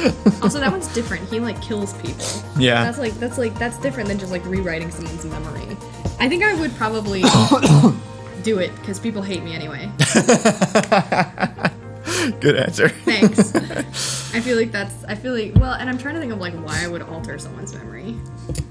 Also, that one's different. He like kills people. Yeah. That's different than just like rewriting someone's memory. I think I would probably do it because people hate me anyway. Good answer. Thanks. I feel like well, and I'm trying to think of like why I would alter someone's memory.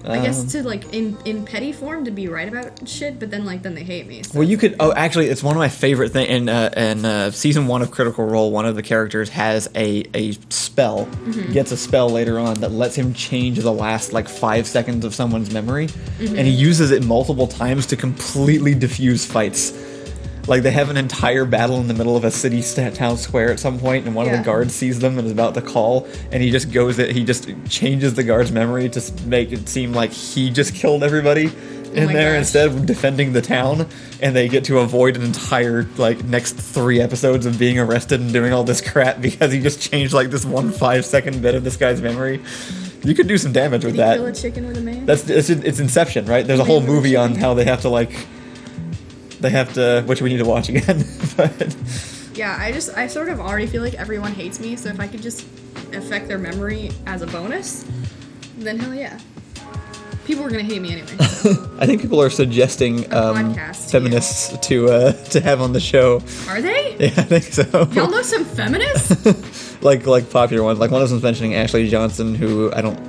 I guess to like in petty form to be right about shit, but then they hate me. So. Well, you could. Oh, actually, it's one of my favorite things. In season 1 of Critical Role, one of the characters has a spell, gets a spell later on that lets him change the last 5 seconds of someone's memory, and he uses it multiple times to completely diffuse fights. Like, they have an entire battle in the middle of a city town square at some point, and one of the guards sees them and is about to call, and he just changes the guard's memory to make it seem like he just killed everybody in there instead of defending the town, and they get to avoid an entire, next 3 episodes of being arrested and doing all this crap because he just changed, this 1 5-second bit of this guy's memory. You could do some damage with that. Kill a chicken with a man? It's Inception, right? There's a whole movie on how they have to, which we need to watch again. But yeah, I sort of already feel like everyone hates me, so if I could just affect their memory as a bonus, then hell yeah. People are gonna hate me anyway. So. I think people are suggesting feminists to have on the show. Are they? Yeah, I think so. Y'all know some feminists? like popular ones. Like one of them's mentioning Ashley Johnson, who I don't.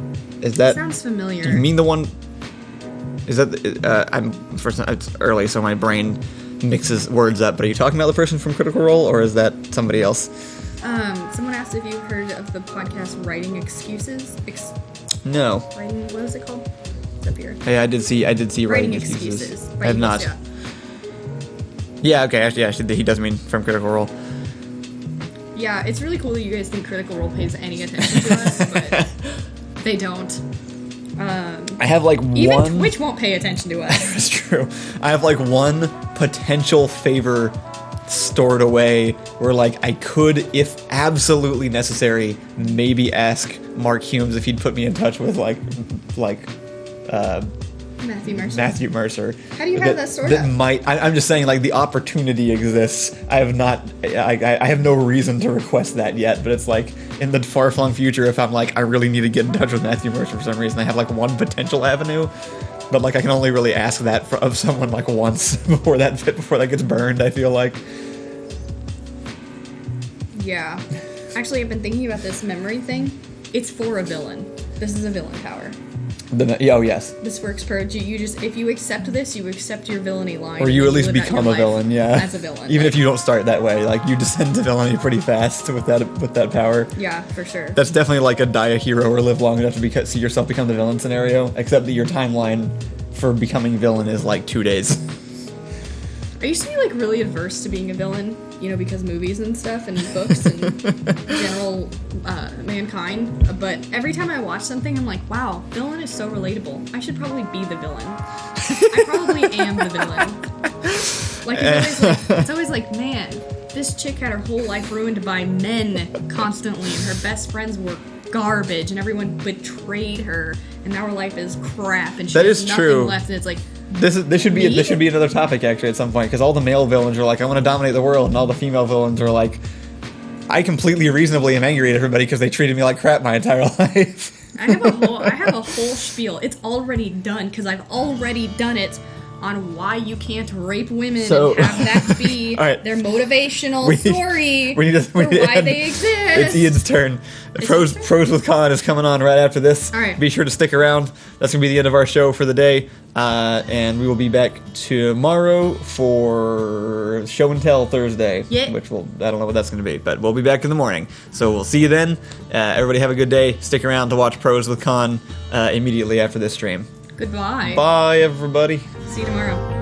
Is that sounds familiar? Do you mean the one? Is that it's early, so my brain mixes words up. But are you talking about the person from Critical Role, or is that somebody else? Someone asked if you heard of the podcast Writing Excuses. No. Writing, what is it called? It's up here. Hey, I did see Writing Excuses. I have not. Yeah. Okay. Actually, he does mean from Critical Role. Yeah, it's really cool that you guys think Critical Role pays any attention to us, but They don't. I have like Even one. Twitch won't pay attention to us. That's true. I have like one potential favor stored away where like I could, if absolutely necessary, maybe ask Mark Humes if he'd put me in touch with like Matthew Mercer. How do you have that stored up? I'm just saying, like, the opportunity exists. I have not. I have no reason to request that yet, but it's like in the far-flung future, if I'm like, I really need to get in touch with Matthew Mercer for some reason, I have like one potential avenue, but like I can only really ask that of someone like once before that gets burned. I feel like. Yeah. Actually, I've been thinking about this memory thing. It's for a villain. This is a villain power. Oh, yes. This works per you just if you accept this, you accept your villainy line. Or you at least live out become your a villain, yeah. As a villain. Even if you don't start that way, like you descend to villainy pretty fast with that power. Yeah, for sure. That's definitely like a die a hero or live long enough to see yourself become the villain scenario, except that your timeline for becoming villain is like 2 days. I used to be like really adverse to being a villain, because movies and stuff and books and general mankind. But every time I watch something, I'm like, wow, villain is so relatable. I should probably be the villain. I probably am the villain. Like it's always like, man, this chick had her whole life ruined by men constantly, and her best friends were garbage, and everyone betrayed her, and now her life is crap, and she has nothing left. And it's like. This should be another topic actually at some point, because all the male villains are like, I want to dominate the world, and all the female villains are like, I completely reasonably am angry at everybody because they treated me like crap my entire life. I have a whole spiel. It's already done because I've already done it on why you can't rape women and have that be right. their motivational story for why they exist. It's Ian's turn. Pros with Con is coming on right after this. All right. Be sure to stick around. That's going to be the end of our show for the day. And we will be back tomorrow for Show and Tell Thursday. Yeah. Which I don't know what that's going to be, but we'll be back in the morning. So we'll see you then. Everybody have a good day. Stick around to watch Pros with Con immediately after this stream. Goodbye. Bye, everybody. See you tomorrow.